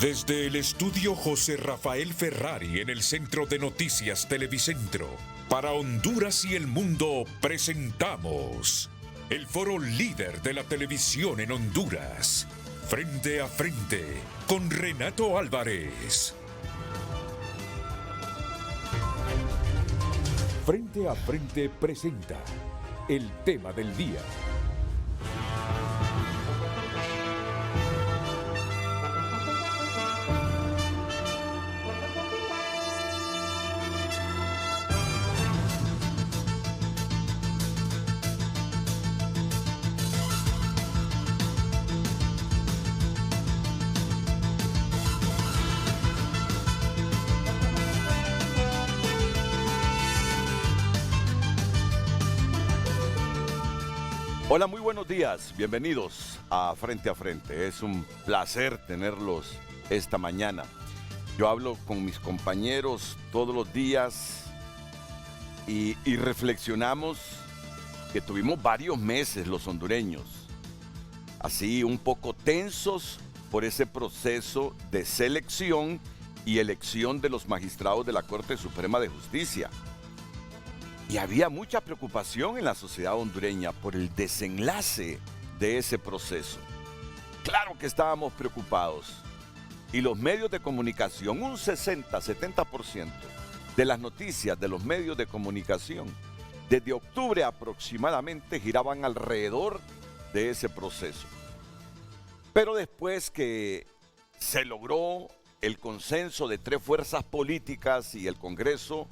Desde el estudio José Rafael Ferrari en el Centro de Noticias Televicentro, para Honduras y el mundo presentamos el foro líder de la televisión en Honduras. Frente a frente con Renato Álvarez. Frente a frente presenta el tema del día. Hola, muy buenos días, bienvenidos a Frente a Frente. Es un placer tenerlos esta mañana. Yo hablo con mis compañeros todos los días y reflexionamos que tuvimos varios meses los hondureños, así un poco tensos por ese proceso de selección y elección de los magistrados de la Corte Suprema de Justicia. Y había mucha preocupación en la sociedad hondureña por el desenlace de ese proceso. Claro que estábamos preocupados. Y los medios de comunicación, un 60-70% de las noticias de los medios de comunicación, desde octubre aproximadamente, giraban alrededor de ese proceso. Pero después que se logró el consenso de 3 fuerzas políticas y el Congreso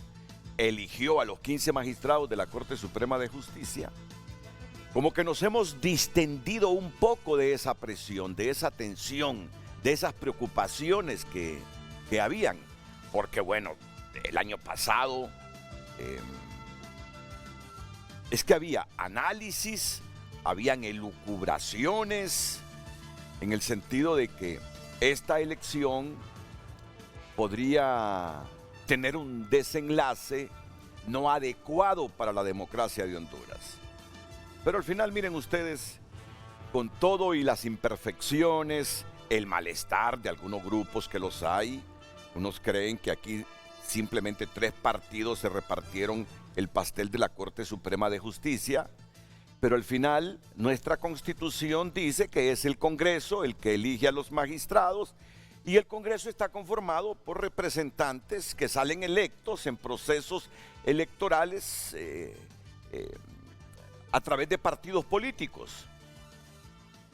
eligió a los 15 magistrados de la Corte Suprema de Justicia, como que nos hemos distendido un poco de esa presión, de esa tensión, de esas preocupaciones que habían. Porque bueno, el año pasado es que había análisis, habían elucubraciones, en el sentido de que esta elección podría tener un desenlace no adecuado para la democracia de Honduras. Pero al final, miren ustedes, con todo y las imperfecciones, el malestar de algunos grupos que los hay, unos creen que aquí simplemente 3 partidos se repartieron el pastel de la Corte Suprema de Justicia, pero al final nuestra Constitución dice que es el Congreso el que elige a los magistrados. Y el Congreso está conformado por representantes que salen electos en procesos electorales a través de partidos políticos.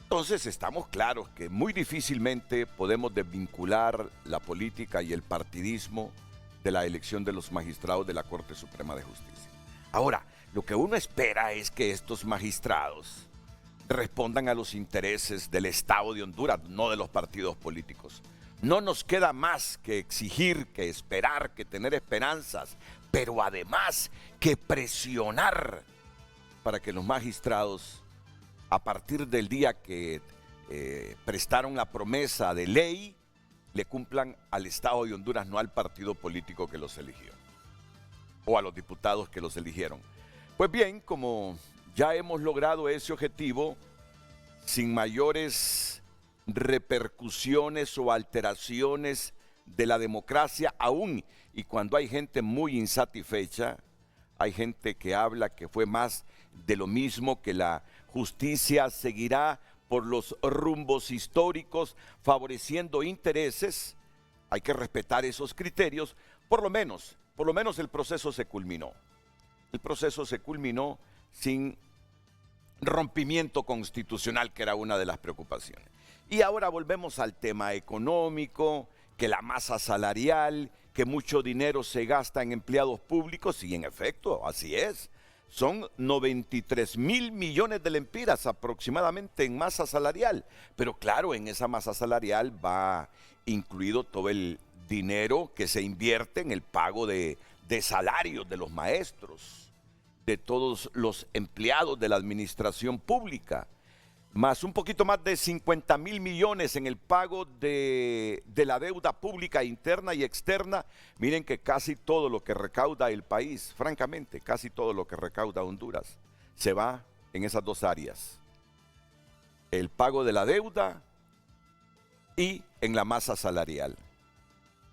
Entonces estamos claros que muy difícilmente podemos desvincular la política y el partidismo de la elección de los magistrados de la Corte Suprema de Justicia. Ahora, lo que uno espera es que estos magistrados respondan a los intereses del Estado de Honduras, no de los partidos políticos. No nos queda más que exigir, que esperar, que tener esperanzas, pero además que presionar para que los magistrados, a partir del día que prestaron la promesa de ley, le cumplan al Estado de Honduras, no al partido político que los eligió, o a los diputados que los eligieron. Pues bien, como ya hemos logrado ese objetivo, sin mayores repercusiones o alteraciones de la democracia, aún y cuando hay gente muy insatisfecha, hay gente que habla que fue más de lo mismo, que la justicia seguirá por los rumbos históricos favoreciendo intereses. Hay que respetar esos criterios. Por lo menos el proceso se culminó. El proceso se culminó sin rompimiento constitucional, que era una de las preocupaciones. Y ahora volvemos al tema económico, que la masa salarial, que mucho dinero se gasta en empleados públicos, y en efecto, así es. Son 93,000 millones de lempiras aproximadamente en masa salarial. Pero claro, en esa masa salarial va incluido todo el dinero que se invierte en el pago de salarios de los maestros, de todos los empleados de la administración pública, más un poquito más de 50,000 millones en el pago de la deuda pública interna y externa. Miren que casi todo lo que recauda el país, francamente, casi todo lo que recauda Honduras, se va en esas 2 áreas. El pago de la deuda y en la masa salarial.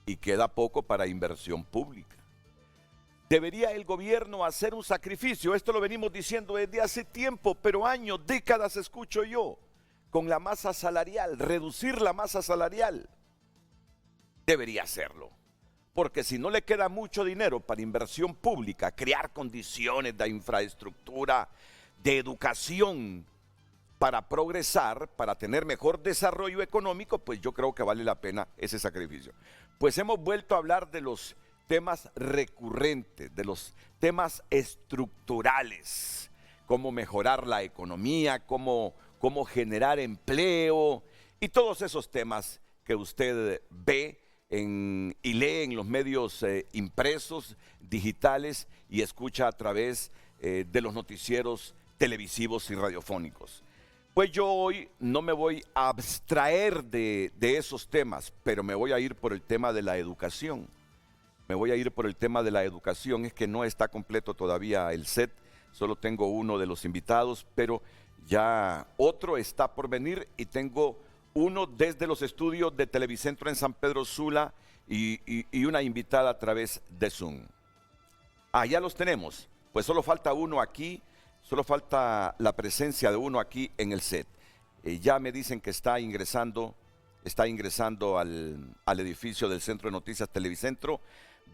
Y queda poco para inversión pública. Debería el gobierno hacer un sacrificio, esto lo venimos diciendo desde hace tiempo, pero años, décadas escucho yo, con la masa salarial, reducir la masa salarial. Debería hacerlo, porque si no le queda mucho dinero para inversión pública, crear condiciones de infraestructura, de educación, para progresar, para tener mejor desarrollo económico, pues yo creo que vale la pena ese sacrificio. Pues hemos vuelto a hablar de los temas recurrentes, de los temas estructurales, cómo mejorar la economía, cómo generar empleo y todos esos temas que usted ve y lee en los medios impresos, digitales y escucha a través de los noticieros televisivos y radiofónicos. Pues yo hoy no me voy a abstraer de esos temas, pero me voy a ir por el tema de la educación. Es que no está completo todavía el set, solo tengo uno de los invitados, pero ya otro está por venir y tengo uno desde los estudios de Televicentro en San Pedro Sula y una invitada a través de Zoom. Ya los tenemos, pues solo falta uno aquí. Solo falta la presencia de uno aquí en el set. Ya me dicen que está ingresando al edificio del Centro de Noticias Televicentro.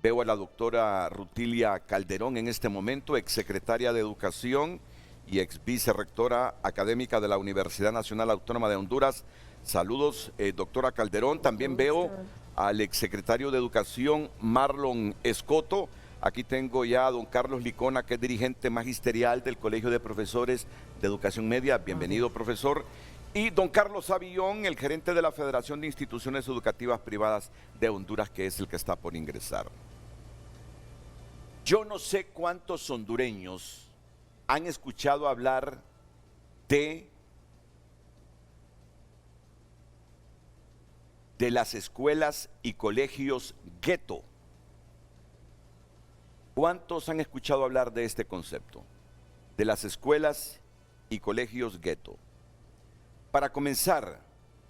Veo a la doctora Rutilia Calderón en este momento, exsecretaria de Educación y ex vicerrectora académica de la Universidad Nacional Autónoma de Honduras. Saludos, doctora Calderón. También veo al exsecretario de Educación, Marlon Escoto. Aquí tengo ya a don Carlos Licona, que es dirigente magisterial del Colegio de Profesores de Educación Media. Bienvenido, profesor. Y don Carlos Avillón, el gerente de la Federación de Instituciones Educativas Privadas de Honduras, que es el que está por ingresar. Yo no sé cuántos hondureños han escuchado hablar de las escuelas y colegios gueto. ¿Cuántos han escuchado hablar de este concepto? De las escuelas y colegios gueto. Para comenzar,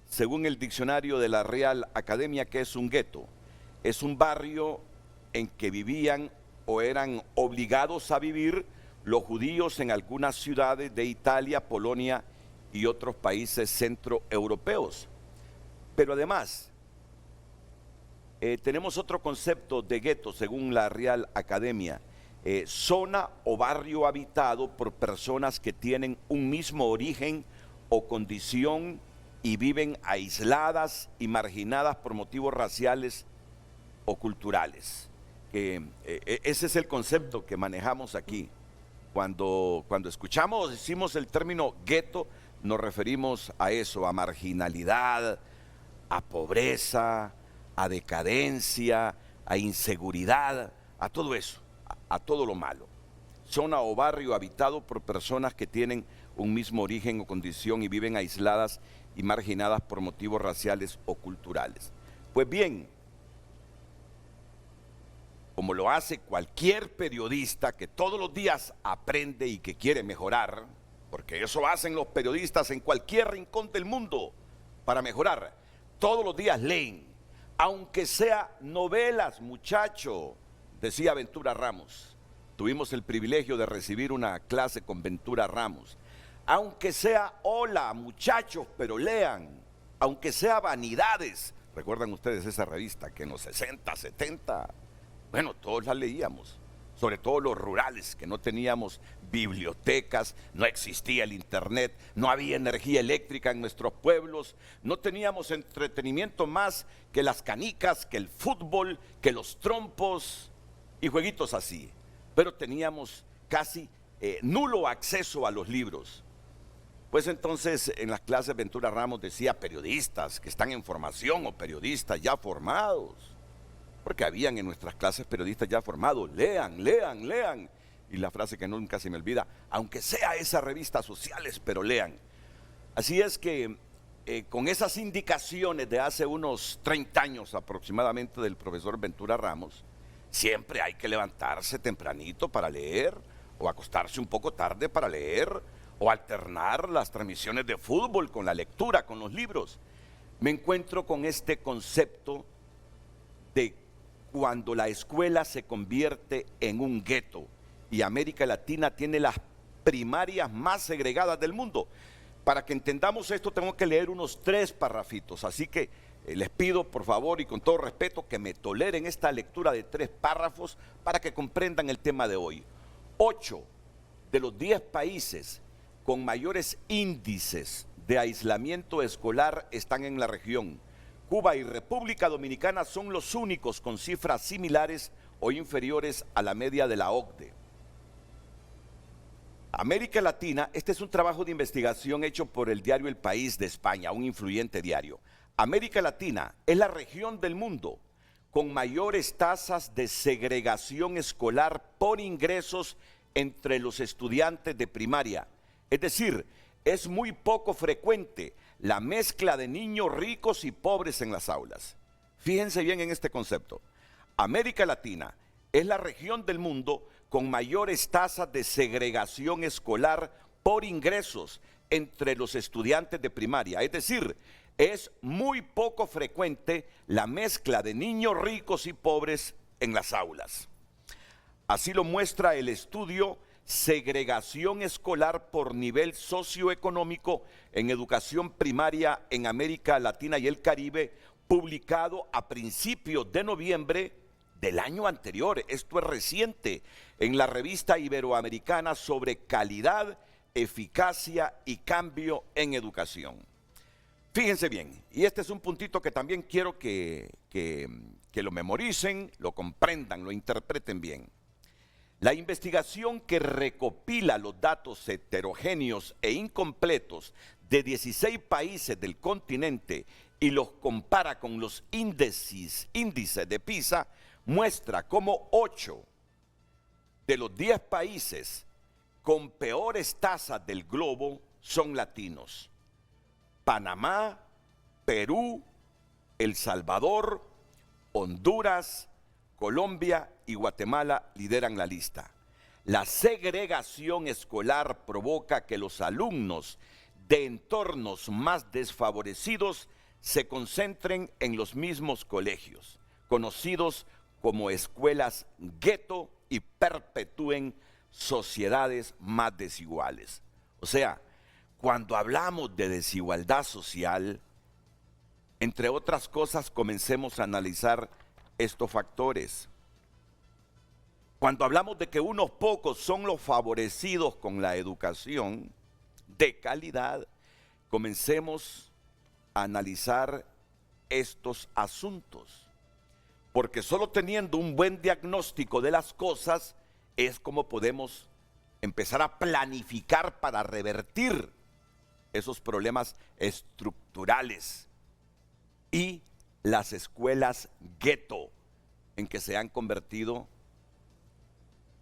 según el diccionario de la Real Academia, ¿qué es un gueto? Es un barrio en que vivían o eran obligados a vivir los judíos en algunas ciudades de Italia, Polonia y otros países centroeuropeos. Pero además, tenemos otro concepto de gueto según la Real Academia, zona o barrio habitado por personas que tienen un mismo origen o condición y viven aisladas y marginadas por motivos raciales o culturales. Ese es el concepto que manejamos aquí. Cuando decimos el término gueto, nos referimos a eso, a marginalidad, a pobreza, a decadencia, a inseguridad, a todo eso, a todo lo malo. Zona o barrio habitado por personas que tienen un mismo origen o condición y viven aisladas y marginadas por motivos raciales o culturales. Pues bien, como lo hace cualquier periodista que todos los días aprende y que quiere mejorar, porque eso hacen los periodistas en cualquier rincón del mundo para mejorar, todos los días leen, aunque sea novelas, muchacho, decía Ventura Ramos. Tuvimos el privilegio de recibir una clase con Ventura Ramos. Aunque sea hola, muchachos, pero lean. Aunque sea vanidades. ¿Recuerdan ustedes esa revista que en los 60, 70? Bueno, todos la leíamos. Sobre todo los rurales, que no teníamos bibliotecas, no existía el internet, no había energía eléctrica en nuestros pueblos, no teníamos entretenimiento más que las canicas, que el fútbol, que los trompos y jueguitos así. Pero teníamos casi nulo acceso a los libros. Pues entonces en las clases Ventura Ramos decía periodistas que están en formación o periodistas ya formados. Porque habían en nuestras clases periodistas ya formados, lean, lean, lean. Y la frase que nunca se me olvida, aunque sea esas revistas sociales, pero lean. Así es que con esas indicaciones de hace unos 30 años aproximadamente del profesor Ventura Ramos, siempre hay que levantarse tempranito para leer, o acostarse un poco tarde para leer, o alternar las transmisiones de fútbol con la lectura, con los libros. me encuentro con este concepto de cuando la escuela se convierte en un gueto y América Latina tiene las primarias más segregadas del mundo. Para que entendamos esto tengo que leer unos 3 parrafitos, así que les pido por favor y con todo respeto que me toleren esta lectura de 3 párrafos para que comprendan el tema de hoy. 8 de los 10 países con mayores índices de aislamiento escolar están en la región. Cuba y República Dominicana son los únicos con cifras similares o inferiores a la media de la OCDE. América Latina, este es un trabajo de investigación hecho por el diario El País de España, un influyente diario. América Latina es la región del mundo con mayores tasas de segregación escolar por ingresos entre los estudiantes de primaria. Es decir, es muy poco frecuente la mezcla de niños ricos y pobres en las aulas. Fíjense bien en este concepto. América Latina es la región del mundo con mayores tasas de segregación escolar por ingresos entre los estudiantes de primaria. Es decir, es muy poco frecuente la mezcla de niños ricos y pobres en las aulas. Así lo muestra el estudio Segregación Escolar por Nivel Socioeconómico en Educación Primaria en América Latina y el Caribe, publicado a principios de noviembre del año anterior. Esto es reciente, en la revista iberoamericana sobre calidad, eficacia y cambio en educación. Fíjense bien, y este es un puntito que también quiero que lo memoricen, lo comprendan, lo interpreten bien. La investigación que recopila los datos heterogéneos e incompletos de 16 países del continente y los compara con los índices de PISA, muestra cómo 8 de los 10 países con peores tasas del globo son latinos. Panamá, Perú, El Salvador, Honduras, Colombia y Guatemala lideran la lista. La segregación escolar provoca que los alumnos de entornos más desfavorecidos se concentren en los mismos colegios, conocidos como escuelas gueto, y perpetúen sociedades más desiguales. O sea, cuando hablamos de desigualdad social, entre otras cosas, comencemos a analizar estos factores. Cuando hablamos de que unos pocos son los favorecidos con la educación de calidad, comencemos a analizar estos asuntos. Porque solo teniendo un buen diagnóstico de las cosas es como podemos empezar a planificar para revertir esos problemas estructurales y las escuelas gueto en que se han convertido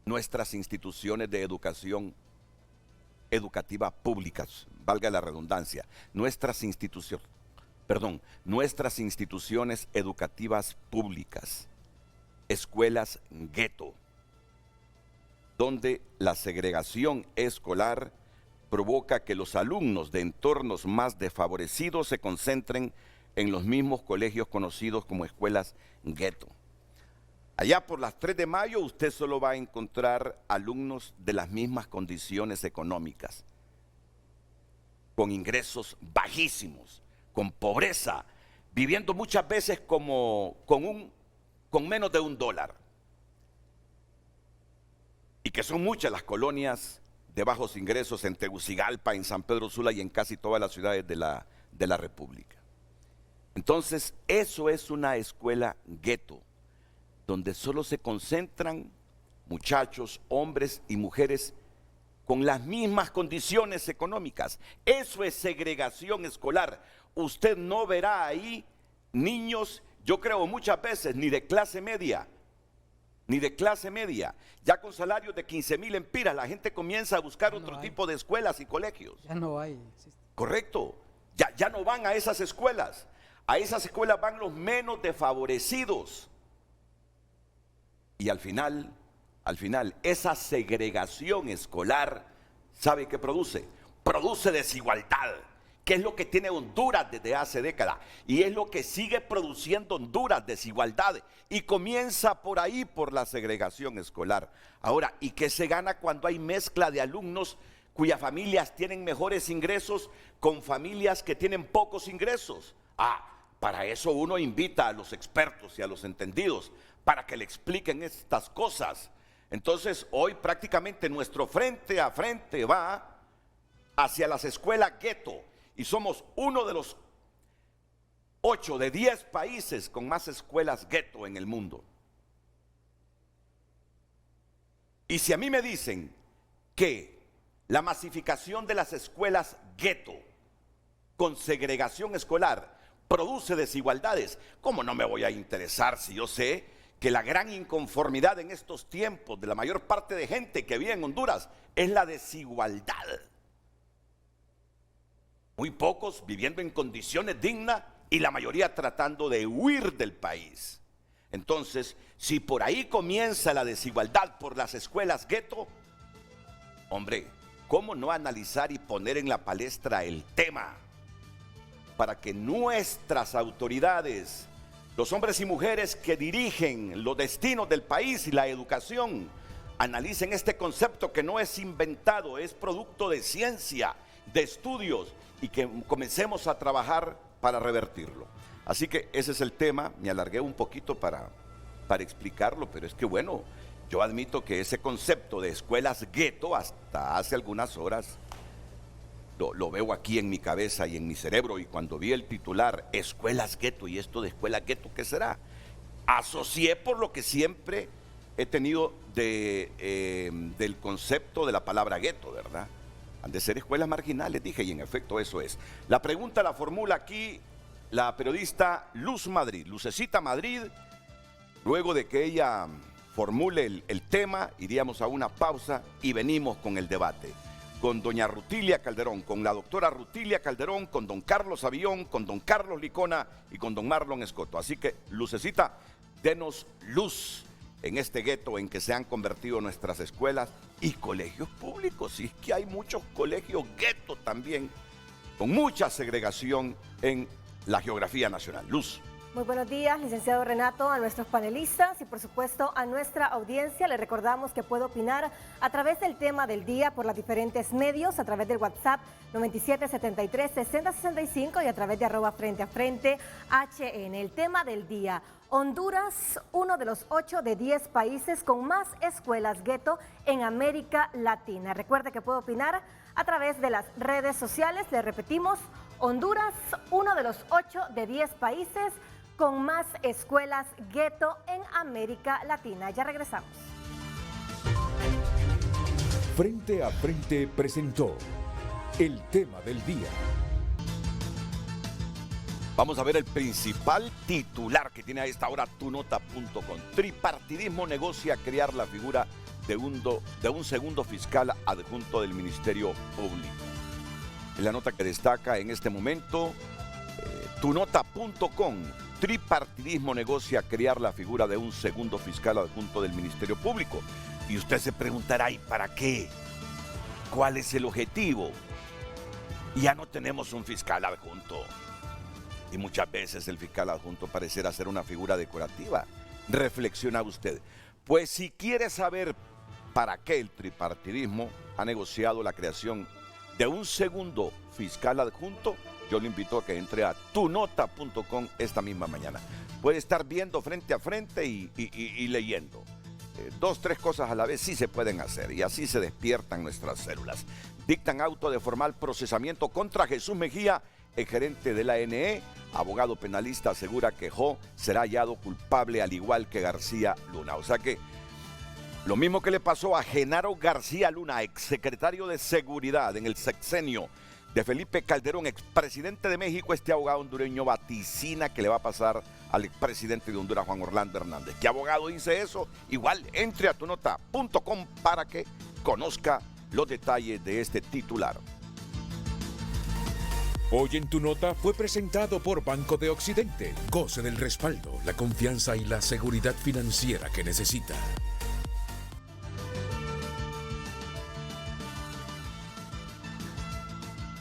nuestras instituciones de educación educativa públicas, valga la redundancia, nuestras instituciones educativas públicas, escuelas gueto, donde la segregación escolar provoca que los alumnos de entornos más desfavorecidos se concentren en los mismos colegios conocidos como escuelas gueto. Allá por las 3 de mayo usted solo va a encontrar alumnos de las mismas condiciones económicas, con ingresos bajísimos, con pobreza, viviendo muchas veces con menos de $1. Y que son muchas las colonias de bajos ingresos en Tegucigalpa, en San Pedro Sula y en casi todas las ciudades de la República. Entonces, eso es una escuela gueto, donde solo se concentran muchachos, hombres y mujeres con las mismas condiciones económicas. Eso es segregación escolar. Usted no verá ahí niños, yo creo muchas veces, ni de clase media, ya con salarios de 15,000 empiras, la gente comienza a buscar otro tipo de escuelas y colegios. Ya no hay. Correcto, ya no van a esas escuelas. A esas escuelas van los menos desfavorecidos. Y al final, esa segregación escolar, ¿sabe qué produce? Produce desigualdad. que es lo que tiene Honduras desde hace décadas y es lo que sigue produciendo Honduras, desigualdad, y comienza por ahí, por la segregación escolar. Ahora, ¿y qué se gana cuando hay mezcla de alumnos cuyas familias tienen mejores ingresos con familias que tienen pocos ingresos? Para eso uno invita a los expertos y a los entendidos para que le expliquen estas cosas. Entonces, hoy prácticamente nuestro frente a frente va hacia las escuelas gueto. Y somos uno de los 8 de 10 países con más escuelas gueto en el mundo. Y si a mí me dicen que la masificación de las escuelas gueto con segregación escolar produce desigualdades, ¿cómo no me voy a interesar si yo sé que la gran inconformidad en estos tiempos de la mayor parte de gente que vive en Honduras es la desigualdad? Muy pocos viviendo en condiciones dignas y la mayoría tratando de huir del país. Entonces, si por ahí comienza la desigualdad por las escuelas gueto, hombre, ¿cómo no analizar y poner en la palestra el tema para que nuestras autoridades, los hombres y mujeres que dirigen los destinos del país y la educación, analicen este concepto que no es inventado, es producto de ciencia, de estudios, y que comencemos a trabajar para revertirlo? Así que ese es el tema. Me alargué un poquito para explicarlo, pero es que bueno, yo admito que ese concepto de escuelas gueto hasta hace algunas horas lo veo aquí en mi cabeza y en mi cerebro, y cuando vi el titular, escuelas gueto, y esto de escuelas gueto, ¿qué será? Asocié por lo que siempre he tenido del concepto de la palabra gueto, ¿verdad? Han de ser escuelas marginales, dije, y en efecto eso es. La pregunta la formula aquí la periodista Lucecita Madrid. Luego de que ella formule el tema, iríamos a una pausa y venimos con el debate. Con doña Rutilia Calderón, con la doctora Rutilia Calderón, con don Carlos Avillón, con don Carlos Licona y con don Marlon Escoto. Así que, Lucecita, denos luz en este gueto en que se han convertido nuestras escuelas y colegios públicos. Y es que hay muchos colegios gueto también, con mucha segregación en la geografía nacional. Luz. Muy buenos días, licenciado Renato, a nuestros panelistas y por supuesto a nuestra audiencia. Le recordamos que puede opinar a través del tema del día por los diferentes medios, a través del WhatsApp 9773-6065 y a través de @frente a frente HN. El tema del día: Honduras, uno de los 8 de 10 países con más escuelas gueto en América Latina. Recuerde que puede opinar a través de las redes sociales. Le repetimos, Honduras, uno de los 8 de 10 países con más escuelas gueto en América Latina. Ya regresamos. Frente a Frente presentó el tema del día. Vamos a ver el principal titular que tiene a esta hora tunota.com. Tripartidismo negocia crear la figura de un segundo fiscal adjunto del Ministerio Público. En la nota que destaca en este momento, tunota.com. Tripartidismo negocia crear la figura de un segundo fiscal adjunto del Ministerio Público. Y usted se preguntará, ¿y para qué? ¿Cuál es el objetivo? Ya no tenemos un fiscal adjunto. Y muchas veces el fiscal adjunto parecerá ser una figura decorativa. Reflexiona usted. Pues si quiere saber para qué el tripartidismo ha negociado la creación de un segundo fiscal adjunto, yo le invito a que entre a tunota.com esta misma mañana. Puede estar viendo frente a frente y leyendo. 2, 3 cosas a la vez sí se pueden hacer, y así se despiertan nuestras células. Dictan auto de formal procesamiento contra Jesús Mejía, el gerente de la ANE. Abogado penalista asegura que Jo será hallado culpable al igual que García Luna. O sea que lo mismo que le pasó a Genaro García Luna, exsecretario de Seguridad en el sexenio de Felipe Calderón, expresidente de México, este abogado hondureño vaticina que le va a pasar al expresidente de Honduras, Juan Orlando Hernández. ¿Qué abogado dice eso? Igual, entre a tunota.com para que conozca los detalles de este titular. Hoy en Tu Nota fue presentado por Banco de Occidente. Goce del respaldo, la confianza y la seguridad financiera que necesita.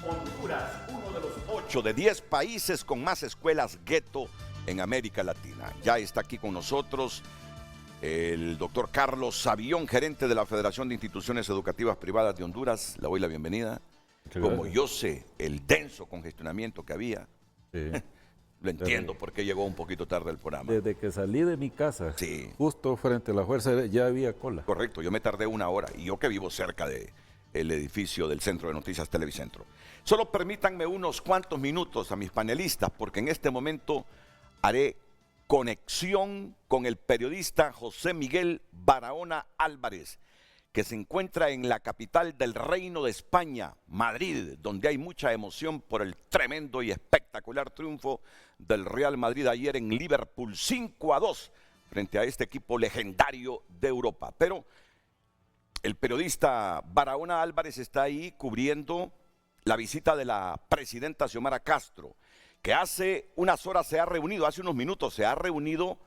Honduras, uno de los 8 de 10 países con más escuelas gueto en América Latina. Ya está aquí con nosotros el doctor Carlos Savión, gerente de la Federación de Instituciones Educativas Privadas de Honduras. Le doy la bienvenida. Como yo sé el denso congestionamiento que había, sí. Lo entiendo porque llegó un poquito tarde el programa. Desde que salí de mi casa, sí, justo frente a la Fuerza Aérea, ya había cola. Correcto, yo me tardé 1 hora y yo que vivo cerca del edificio del Centro de Noticias Televicentro. Solo permítanme unos cuantos minutos a mis panelistas porque en este momento haré conexión con el periodista José Miguel Barahona Álvarez, que se encuentra en la capital del Reino de España, Madrid, donde hay mucha emoción por el tremendo y espectacular triunfo del Real Madrid ayer en Liverpool 5-2 frente a este equipo legendario de Europa. Pero el periodista Barahona Álvarez está ahí cubriendo la visita de la presidenta Xiomara Castro, que hace unas horas hace unos minutos se ha reunido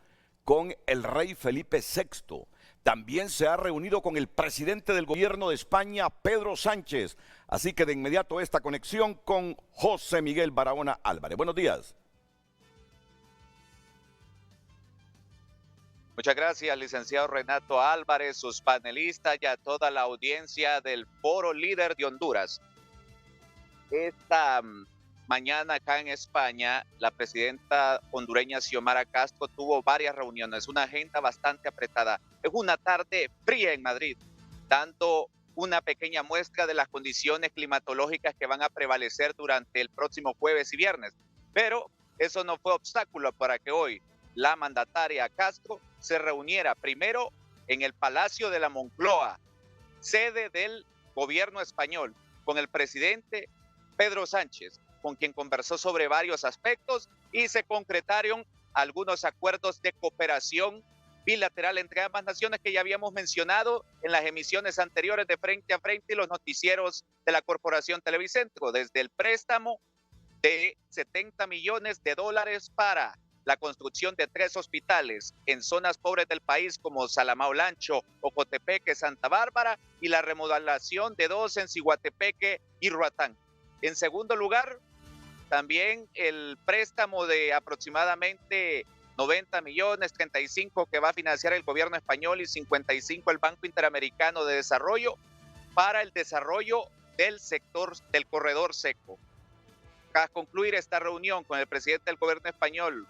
con el rey Felipe VI. También se ha reunido con el presidente del gobierno de España, Pedro Sánchez. Así que de inmediato esta conexión con José Miguel Barahona Álvarez. Buenos días. Muchas gracias, licenciado Renato Álvarez, sus panelistas y a toda la audiencia del Foro Líder de Honduras. Esta mañana acá en España, la presidenta hondureña Xiomara Castro tuvo varias reuniones, una agenda bastante apretada. Es una tarde fría en Madrid, dando una pequeña muestra de las condiciones climatológicas que van a prevalecer durante el próximo jueves y viernes. Pero eso no fue obstáculo para que hoy la mandataria Castro se reuniera primero en el Palacio de la Moncloa, sede del gobierno español, con el presidente Pedro Sánchez, con quien conversó sobre varios aspectos y se concretaron algunos acuerdos de cooperación bilateral entre ambas naciones que ya habíamos mencionado en las emisiones anteriores de Frente a Frente y los noticieros de la Corporación Televicentro, desde el préstamo de $70 millones para la construcción de 3 hospitales en zonas pobres del país como Salamao Lancho, Ocotepeque, Santa Bárbara, y la remodelación de 2 en Ciguatepeque y Roatán. En segundo lugar, también el préstamo de aproximadamente 90 millones, 35 que va a financiar el gobierno español y 55 el Banco Interamericano de Desarrollo para el desarrollo del sector del corredor seco. Tras concluir esta reunión con el presidente del gobierno español,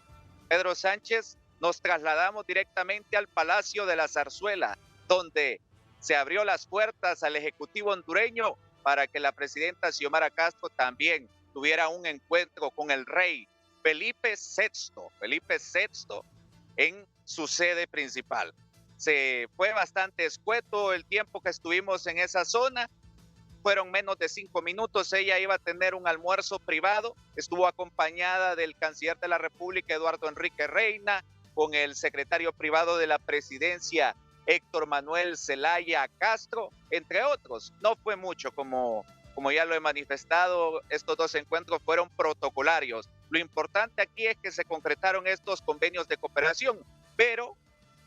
Pedro Sánchez, nos trasladamos directamente al Palacio de la Zarzuela, donde se abrió las puertas al Ejecutivo hondureño para que la presidenta Xiomara Castro también tuviera un encuentro con el rey Felipe VI en su sede principal. Se fue bastante escueto el tiempo que estuvimos en esa zona, fueron menos de 5 minutos, ella iba a tener un almuerzo privado, estuvo acompañada del canciller de la República, Eduardo Enrique Reina, con el secretario privado de la presidencia, Héctor Manuel Zelaya Castro, entre otros. No fue mucho, como ya lo he manifestado, estos 2 encuentros fueron protocolarios. Lo importante aquí es que se concretaron estos convenios de cooperación, pero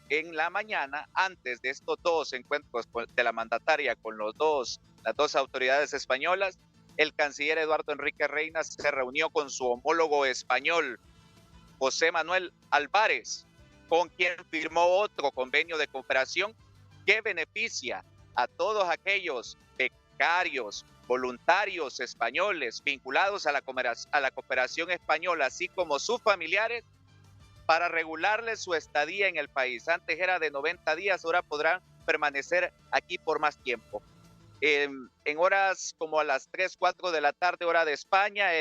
en la mañana, antes de estos 2 encuentros de la mandataria con las dos autoridades españolas, el canciller Eduardo Enrique Reina se reunió con su homólogo español, José Manuel Álvarez, con quien firmó otro convenio de cooperación que beneficia a todos aquellos becarios, voluntarios españoles vinculados a la cooperación española, así como sus familiares, para regularles su estadía en el país. Antes era de 90 días, ahora podrán permanecer aquí por más tiempo. En horas como a las 3, 4 de la tarde, hora de España,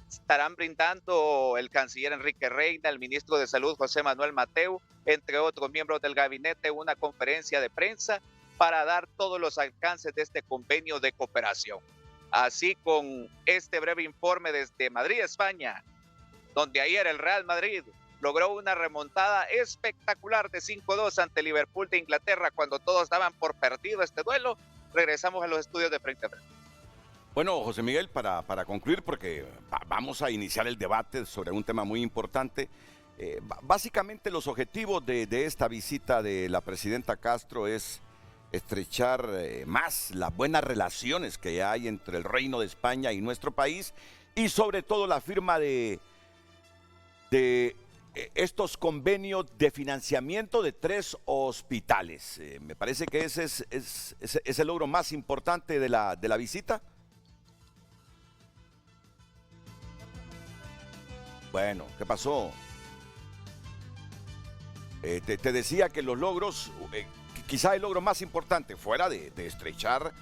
estarán brindando el canciller Enrique Reina, el ministro de Salud José Manuel Mateu, entre otros miembros del gabinete, una conferencia de prensa para dar todos los alcances de este convenio de cooperación. Así, con este breve informe desde Madrid, España, donde ayer el Real Madrid logró una remontada espectacular de 5-2 ante Liverpool de Inglaterra cuando todos daban por perdido este duelo, regresamos a los estudios de Frente a Frente. Bueno, José Miguel, para concluir, porque vamos a iniciar el debate sobre un tema muy importante. Básicamente los objetivos de esta visita de la presidenta Castro es estrechar más las buenas relaciones que hay entre el Reino de España y nuestro país y sobre todo la firma de estos convenios de financiamiento de 3 hospitales. Me parece que ese es el logro más importante de la visita. Bueno, ¿qué pasó? Te decía que los logros, quizá el logro más importante, fuera de estrechar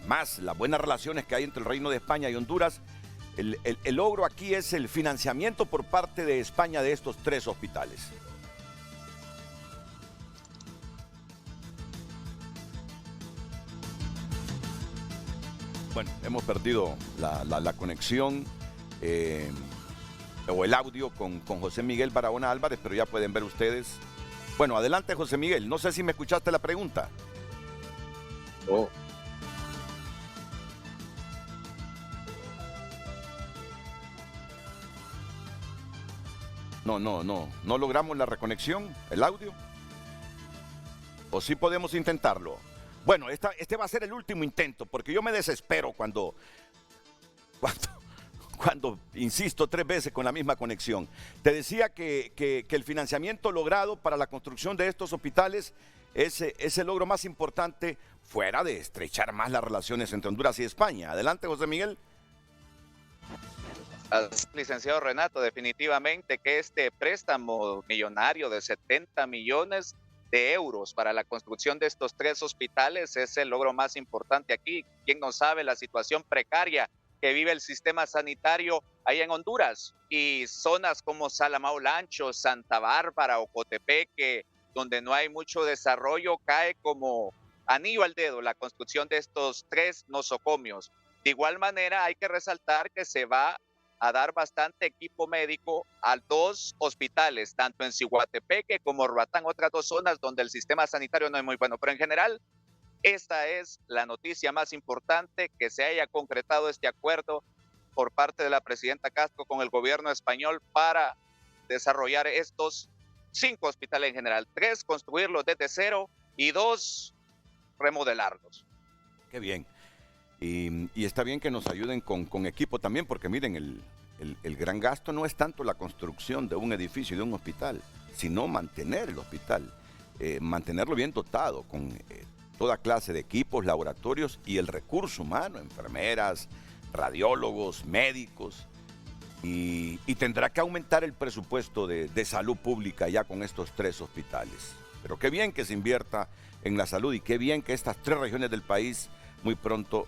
más las buenas relaciones que hay entre el Reino de España y Honduras, el logro aquí es el financiamiento por parte de España de estos 3 hospitales. Bueno, hemos perdido la conexión o el audio con José Miguel Barahona Álvarez, pero ya pueden ver ustedes. Bueno, adelante, José Miguel. No sé si me escuchaste la pregunta. No. No logramos la reconexión, el audio. ¿O sí podemos intentarlo? Bueno, este va a ser el último intento, porque yo me desespero cuando insisto 3 veces con la misma conexión. Te decía que el financiamiento logrado para la construcción de estos hospitales es el logro más importante, fuera de estrechar más las relaciones entre Honduras y España. Adelante, José Miguel. Licenciado Renato, definitivamente que este préstamo millonario de 70 millones de euros para la construcción de estos 3 hospitales es el logro más importante aquí. ¿Quién no sabe la situación precaria que vive el sistema sanitario ahí en Honduras? Y zonas como Salamao Lancho, Santa Bárbara, Ocotepeque, donde no hay mucho desarrollo, cae como anillo al dedo la construcción de estos 3 nosocomios. De igual manera, hay que resaltar que se va a dar bastante equipo médico a 2 hospitales, tanto en Ciguatepeque como Roatán, otras 2 zonas donde el sistema sanitario no es muy bueno. Pero en general, esta es la noticia más importante, que se haya concretado este acuerdo por parte de la presidenta Castro con el gobierno español para desarrollar estos 5 hospitales en general. 3 construirlos desde cero y 2 remodelarlos. Qué bien. Y está bien que nos ayuden con equipo también, porque miren, el gran gasto no es tanto la construcción de un edificio y de un hospital, sino mantener el hospital, mantenerlo bien dotado con toda clase de equipos, laboratorios y el recurso humano, enfermeras, radiólogos, médicos, y tendrá que aumentar el presupuesto de salud pública ya con estos 3 hospitales. Pero qué bien que se invierta en la salud y qué bien que estas 3 regiones del país muy pronto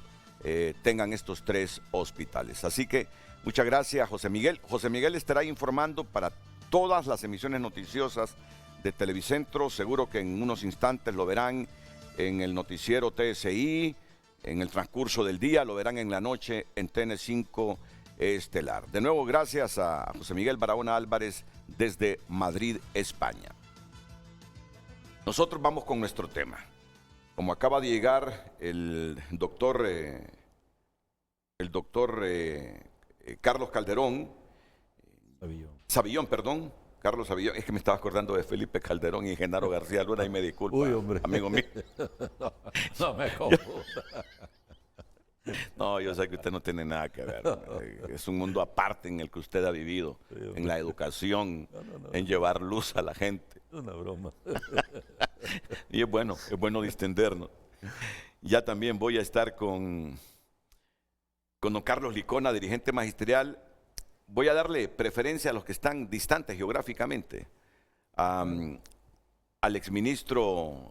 tengan estos 3 hospitales. Así que muchas gracias, José Miguel. José Miguel estará informando para todas las emisiones noticiosas de Televicentro. Seguro que en unos instantes lo verán en el noticiero TSI, en el transcurso del día, lo verán en la noche en TN5 Estelar. De nuevo, gracias a José Miguel Barahona Álvarez desde Madrid, España. Nosotros vamos con nuestro tema. Como acaba de llegar el doctor Carlos Calderón, Savillón, perdón, Carlos Savillón, es que me estaba acordando de Felipe Calderón y Genaro García Luna y me disculpa, Uy, hombre. amigo mío. No me confunda. No, yo sé que usted no tiene nada que ver. Es un mundo aparte en el que usted ha vivido, en la educación, en llevar luz a la gente. Es una broma. Y es bueno distendernos. Ya también voy a estar con don Carlos Licona, dirigente magisterial. Voy a darle preferencia a los que están distantes geográficamente. Al exministro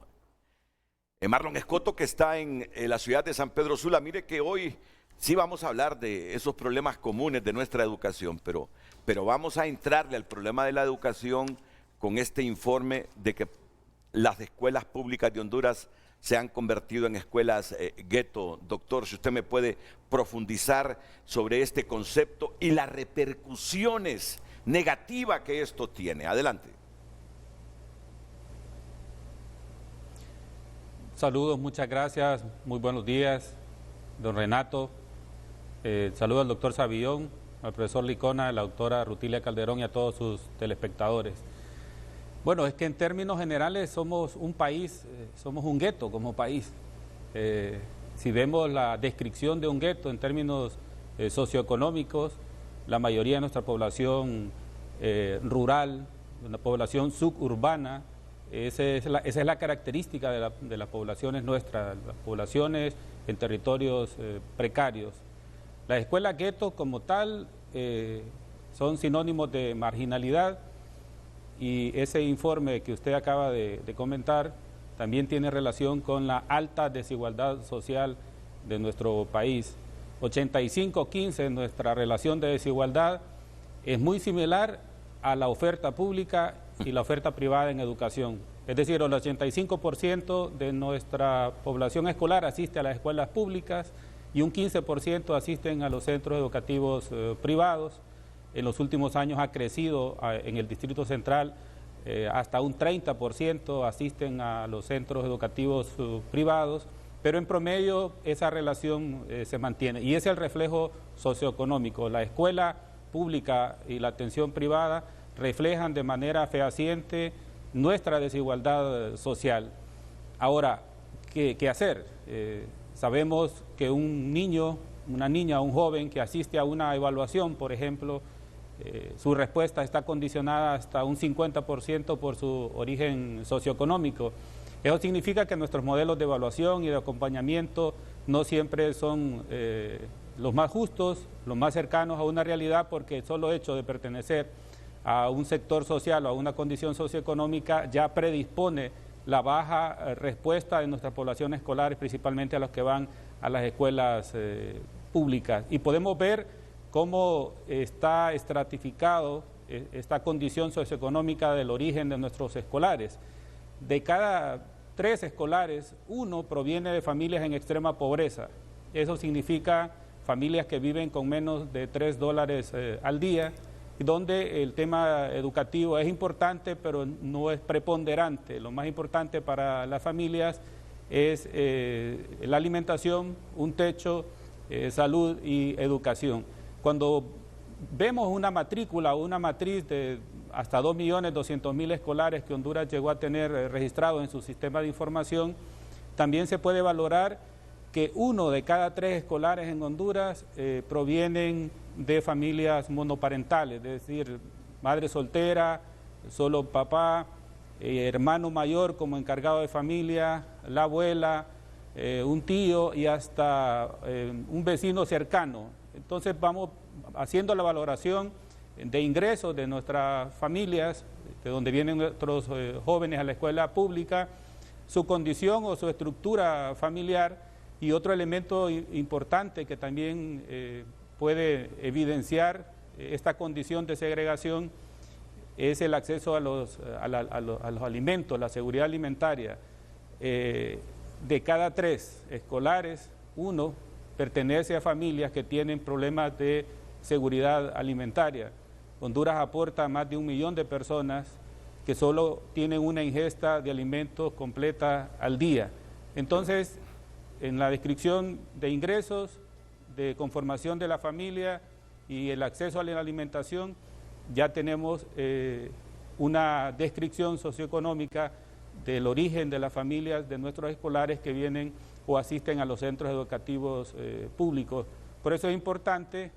Marlon Escoto, que está en la ciudad de San Pedro Sula. Mire que hoy sí vamos a hablar de esos problemas comunes de nuestra educación, pero vamos a entrarle al problema de la educación con este informe de que las escuelas públicas de Honduras se han convertido en escuelas gueto. Doctor, si usted me puede profundizar sobre este concepto y las repercusiones negativas que esto tiene. Adelante. Saludos, muchas gracias, muy buenos días, don Renato. Saludo al doctor Savillón, al profesor Licona, a la doctora Rutilia Calderón y a todos sus telespectadores. Bueno, es que en términos generales somos un país, somos un gueto como país. Si vemos la descripción de un gueto en términos socioeconómicos, la mayoría de nuestra población rural, una población suburbana. Esa es la característica de las poblaciones nuestras, las poblaciones en territorios precarios. Las escuelas guetos como tal son sinónimos de marginalidad, y ese informe que usted acaba de comentar también tiene relación con la alta desigualdad social de nuestro país. 85-15 nuestra relación de desigualdad es muy similar a la oferta pública y la oferta privada en educación. Es decir, el 85% de nuestra población escolar asiste a las escuelas públicas y un 15% asisten a los centros educativos privados. En los últimos años ha crecido en el Distrito Central hasta un 30% asisten a los centros educativos privados, pero en promedio esa relación se mantiene, y es el reflejo socioeconómico. La escuela pública y la atención privada reflejan de manera fehaciente nuestra desigualdad social. Ahora, ¿qué hacer? Sabemos que un niño, una niña, un joven que asiste a una evaluación, por ejemplo, su respuesta está condicionada hasta un 50% por su origen socioeconómico. Eso significa que nuestros modelos de evaluación y de acompañamiento no siempre son los más justos, los más cercanos a una realidad, porque el solo hecho de pertenecer a un sector social o a una condición socioeconómica ya predispone la baja respuesta de nuestras poblaciones escolares, principalmente a los que van a las escuelas públicas. Y podemos ver cómo está estratificado esta condición socioeconómica del origen de nuestros escolares. De cada 3 escolares, 1 proviene de familias en extrema pobreza. Eso significa familias que viven con menos de $3 al día, donde el tema educativo es importante, pero no es preponderante. Lo más importante para las familias es la alimentación, un techo, salud y educación. Cuando vemos una matrícula o una matriz de hasta 2.200.000 escolares que Honduras llegó a tener registrado en su sistema de información, también se puede valorar que 1 de cada 3 escolares en Honduras provienen de familias monoparentales, es decir, madre soltera, solo papá, hermano mayor como encargado de familia, la abuela, un tío y hasta un vecino cercano. Entonces vamos haciendo la valoración de ingresos de nuestras familias, de donde vienen nuestros jóvenes a la escuela pública, su condición o su estructura familiar, y otro elemento importante que también puede evidenciar esta condición de segregación es el acceso a los alimentos, la seguridad alimentaria. De cada 3 escolares, 1 pertenece a familias que tienen problemas de seguridad alimentaria. Honduras aporta a más de 1 millón de personas que solo tienen una ingesta de alimentos completa al día. Entonces, en la descripción de ingresos, de conformación de la familia y el acceso a la alimentación, ya tenemos una descripción socioeconómica del origen de las familias de nuestros escolares que vienen o asisten a los centros educativos públicos. Por eso es importante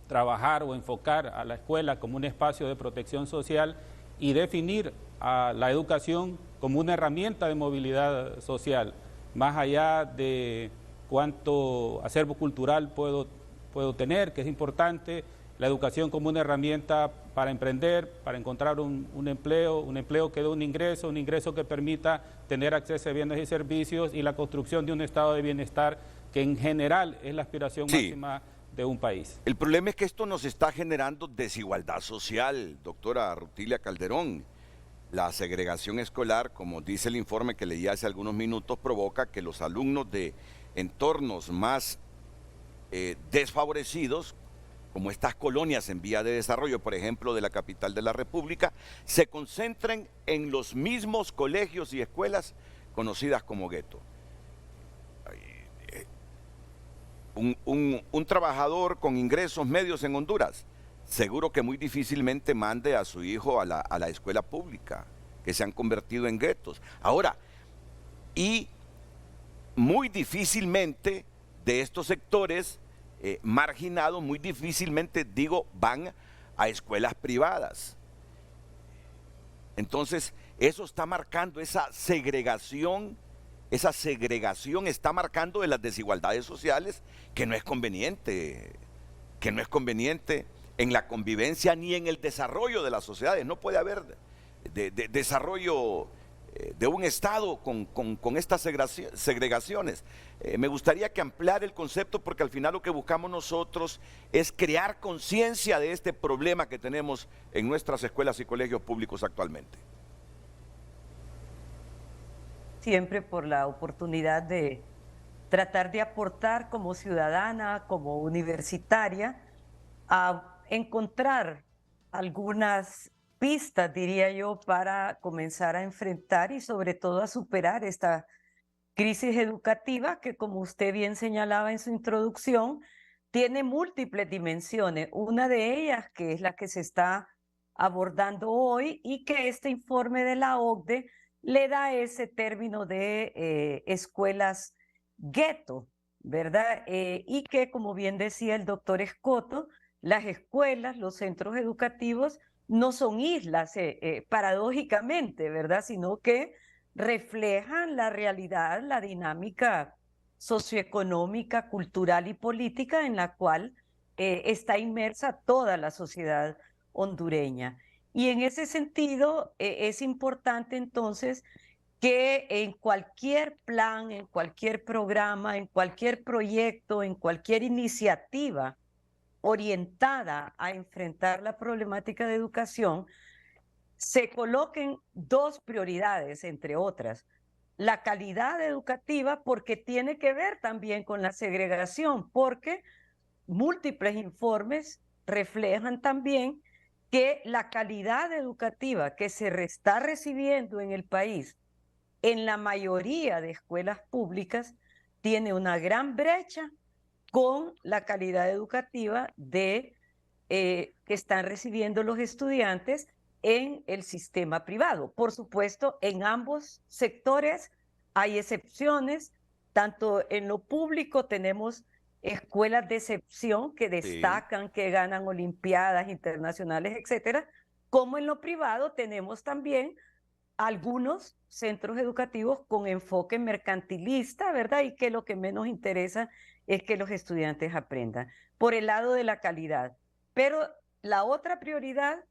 trabajar o enfocar a la escuela como un espacio de protección social y definir a la educación como una herramienta de movilidad social, más allá de cuánto acervo cultural puedo tener, que es importante, la educación como una herramienta para emprender, para encontrar un empleo que dé un ingreso que permita tener acceso a bienes y servicios, y la construcción de un estado de bienestar que en general es la aspiración máxima de un país. El problema es que esto nos está generando desigualdad social, doctora Rutilia Calderón. La segregación escolar, como dice el informe que leí hace algunos minutos, provoca que los alumnos de entornos más desfavorecidos, como estas colonias en vía de desarrollo, por ejemplo, de la capital de la República, se concentren en los mismos colegios y escuelas conocidas como gueto. Un trabajador con ingresos medios en Honduras, seguro que muy difícilmente mande a su hijo a la escuela pública, que se han convertido en guetos. Ahora, y muy difícilmente de estos sectores marginados muy difícilmente, digo, van a escuelas privadas. Entonces, eso está marcando esa segregación está marcando de las desigualdades sociales que no es conveniente en la convivencia ni en el desarrollo de las sociedades. No puede haber desarrollo de un Estado con estas segregaciones. Me gustaría que ampliara el concepto, porque al final lo que buscamos nosotros es crear conciencia de este problema que tenemos en nuestras escuelas y colegios públicos actualmente. Siempre por la oportunidad de tratar de aportar como ciudadana, como universitaria, a encontrar algunas pistas, diría yo, para comenzar a enfrentar y sobre todo a superar esta crisis educativa que, como usted bien señalaba en su introducción, tiene múltiples dimensiones. Una de ellas, que es la que se está abordando hoy y que este informe de la OCDE le da ese término de escuelas gueto, ¿verdad? Y que, como bien decía el doctor Escoto, las escuelas, los centros educativos no son islas, paradójicamente, ¿verdad? Sino que reflejan la realidad, la dinámica socioeconómica, cultural y política en la cual está inmersa toda la sociedad hondureña. Y en ese sentido es importante entonces que en cualquier plan, en cualquier programa, en cualquier proyecto, en cualquier iniciativa orientada a enfrentar la problemática de educación, se coloquen dos prioridades, entre otras. La calidad educativa, porque tiene que ver también con la segregación, porque múltiples informes reflejan también que la calidad educativa que se está recibiendo en el país, en la mayoría de escuelas públicas, tiene una gran brecha con la calidad educativa que están recibiendo los estudiantes en el sistema privado. Por supuesto, en ambos sectores hay excepciones. Tanto en lo público tenemos escuelas de excepción que destacan, que ganan olimpiadas internacionales, etcétera, como en lo privado tenemos también algunos centros educativos con enfoque mercantilista, ¿verdad? Y que lo que menos interesa es que los estudiantes aprendan, por el lado de la calidad. Pero la otra prioridad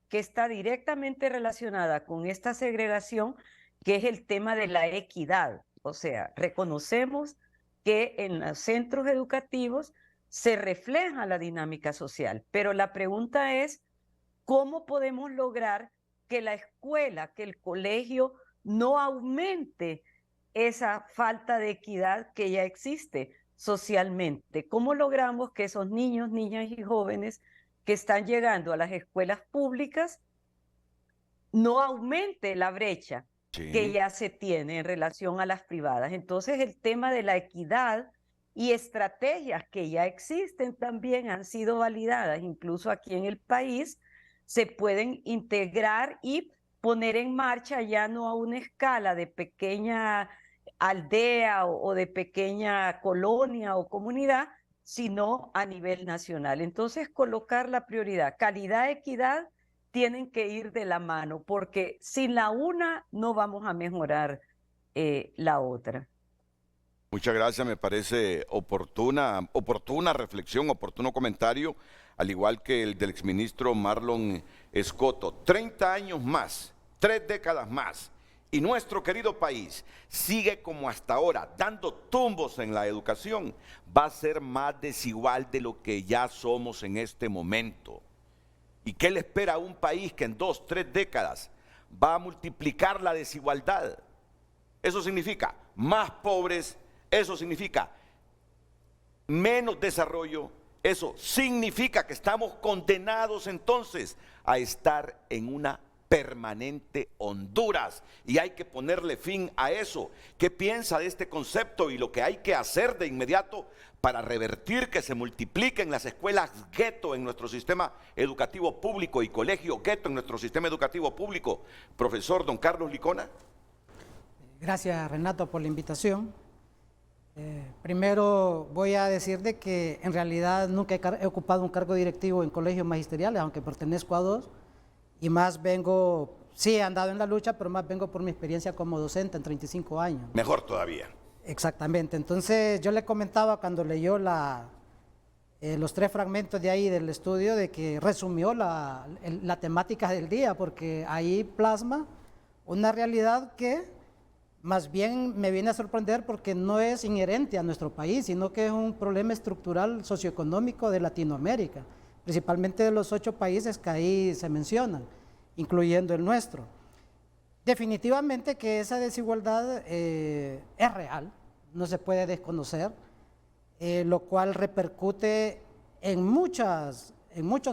que está directamente relacionada con esta segregación, que es el tema de la equidad. O sea, reconocemos que en los centros educativos se refleja la dinámica social, pero la pregunta es, ¿cómo podemos lograr que la escuela, que el colegio no aumente esa falta de equidad que ya existe socialmente? ¿Cómo logramos que esos niños, niñas y jóvenes que están llegando a las escuelas públicas no aumente la brecha que ya se tiene en relación a las privadas? Entonces, el tema de la equidad y estrategias que ya existen también han sido validadas, incluso aquí en el país, se pueden integrar y poner en marcha ya no a una escala de pequeña aldea o de pequeña colonia o comunidad, sino a nivel nacional. Entonces, colocar la prioridad, calidad, equidad, tienen que ir de la mano, porque sin la una no vamos a mejorar la otra. Muchas gracias, me parece oportuna reflexión, oportuno comentario, al igual que el del exministro Marlon Escoto. 30 años más, 3 décadas más, y nuestro querido país sigue como hasta ahora, dando tumbos en la educación, va a ser más desigual de lo que ya somos en este momento. ¿Y qué le espera a un país que en 2, 3 décadas va a multiplicar la desigualdad? Eso significa más pobres, eso significa menos desarrollo, eso significa que estamos condenados entonces a estar en una permanente Honduras, y hay que ponerle fin a eso. ¿Qué piensa de este concepto y lo que hay que hacer de inmediato para revertir que se multipliquen las escuelas gueto en nuestro sistema educativo público y colegio gueto en nuestro sistema educativo público? Profesor don Carlos Licona. Gracias, Renato, por la invitación. Primero voy a decir de que en realidad nunca he ocupado un cargo directivo en colegios magisteriales, aunque pertenezco a 2, y más vengo, sí he andado en la lucha, pero más vengo por mi experiencia como docente en 35 años. Mejor todavía. Exactamente, entonces yo le comentaba cuando leyó los 3 fragmentos de ahí del estudio de que resumió la temática del día, porque ahí plasma una realidad que más bien me viene a sorprender porque no es inherente a nuestro país, sino que es un problema estructural socioeconómico de Latinoamérica, principalmente de los 8 países que ahí se mencionan, incluyendo el nuestro. Definitivamente que esa desigualdad es real, no se puede desconocer, lo cual repercute en muchos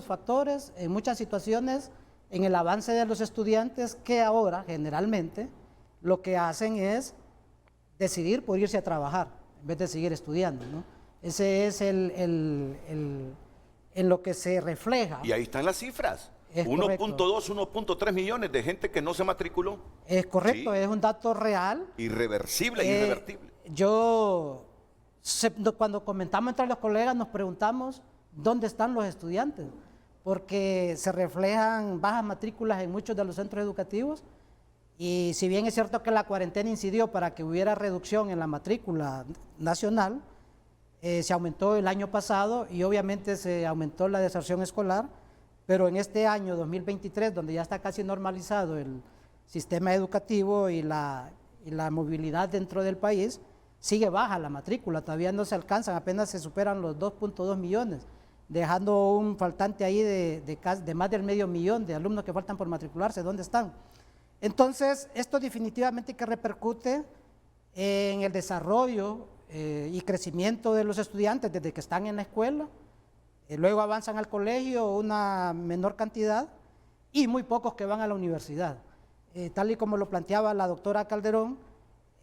factores, en muchas situaciones, en el avance de los estudiantes que ahora generalmente lo que hacen es decidir por irse a trabajar en vez de seguir estudiando, ¿no? Ese es en lo que se refleja. Y ahí están las cifras. 1.2, 1.3 millones de gente que no se matriculó. Es correcto, sí. Es un dato real. Irreversible, irrevertible. Cuando comentamos entre los colegas nos preguntamos dónde están los estudiantes, porque se reflejan bajas matrículas en muchos de los centros educativos. Y si bien es cierto que la cuarentena incidió para que hubiera reducción en la matrícula nacional, se aumentó el año pasado y obviamente se aumentó la deserción escolar, pero en este año 2023, donde ya está casi normalizado el sistema educativo y la movilidad dentro del país, sigue baja la matrícula, todavía no se alcanzan, apenas se superan los 2.2 millones, dejando un faltante ahí de más del medio millón de alumnos que faltan por matricularse. ¿Dónde están? Entonces, esto definitivamente que repercute en el desarrollo y crecimiento de los estudiantes desde que están en la escuela, luego avanzan al colegio una menor cantidad y muy pocos que van a la universidad. Tal y como lo planteaba la doctora Calderón,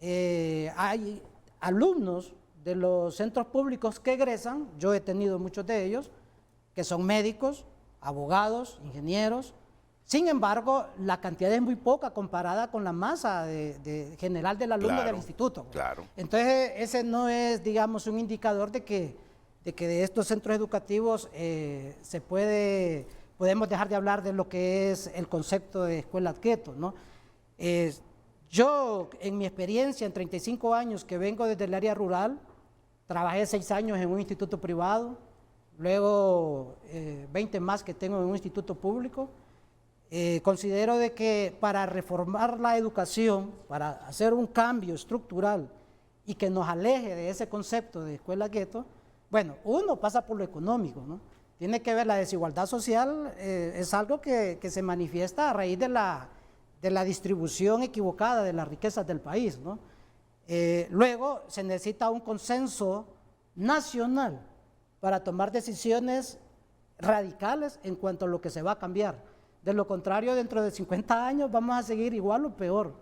hay alumnos de los centros públicos que egresan, yo he tenido muchos de ellos, que son médicos, abogados, ingenieros. Sin embargo, la cantidad es muy poca comparada con la masa general del alumno del instituto. Claro. Entonces, ese no es, digamos, un indicador de que de estos centros educativos podemos dejar de hablar de lo que es el concepto de escuelas gueto, ¿no? Yo, en mi experiencia, en 35 años que vengo desde el área rural, trabajé 6 años en un instituto privado, luego 20 más que tengo en un instituto público. Considero de que para reformar la educación, para hacer un cambio estructural y que nos aleje de ese concepto de escuela gueto, bueno, uno pasa por lo económico, ¿no? Tiene que ver la desigualdad social, es algo que se manifiesta a raíz de la distribución equivocada de las riquezas del país, ¿no? Luego se necesita un consenso nacional para tomar decisiones radicales en cuanto a lo que se va a cambiar. De lo contrario, dentro de 50 años vamos a seguir igual o peor,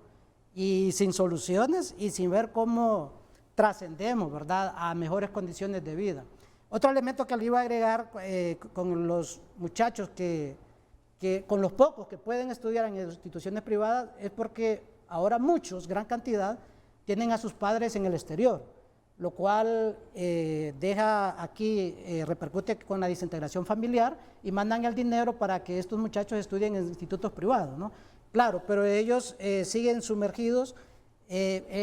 y sin soluciones y sin ver cómo trascendemos, ¿verdad?, a mejores condiciones de vida. Otro elemento que le iba a agregar con los muchachos con los pocos que pueden estudiar en instituciones privadas, es porque ahora muchos, gran cantidad, tienen a sus padres en el exterior, lo cual repercute con la desintegración familiar y mandan el dinero para que estos muchachos estudien en institutos privados, ¿no? Claro, pero ellos siguen sumergidos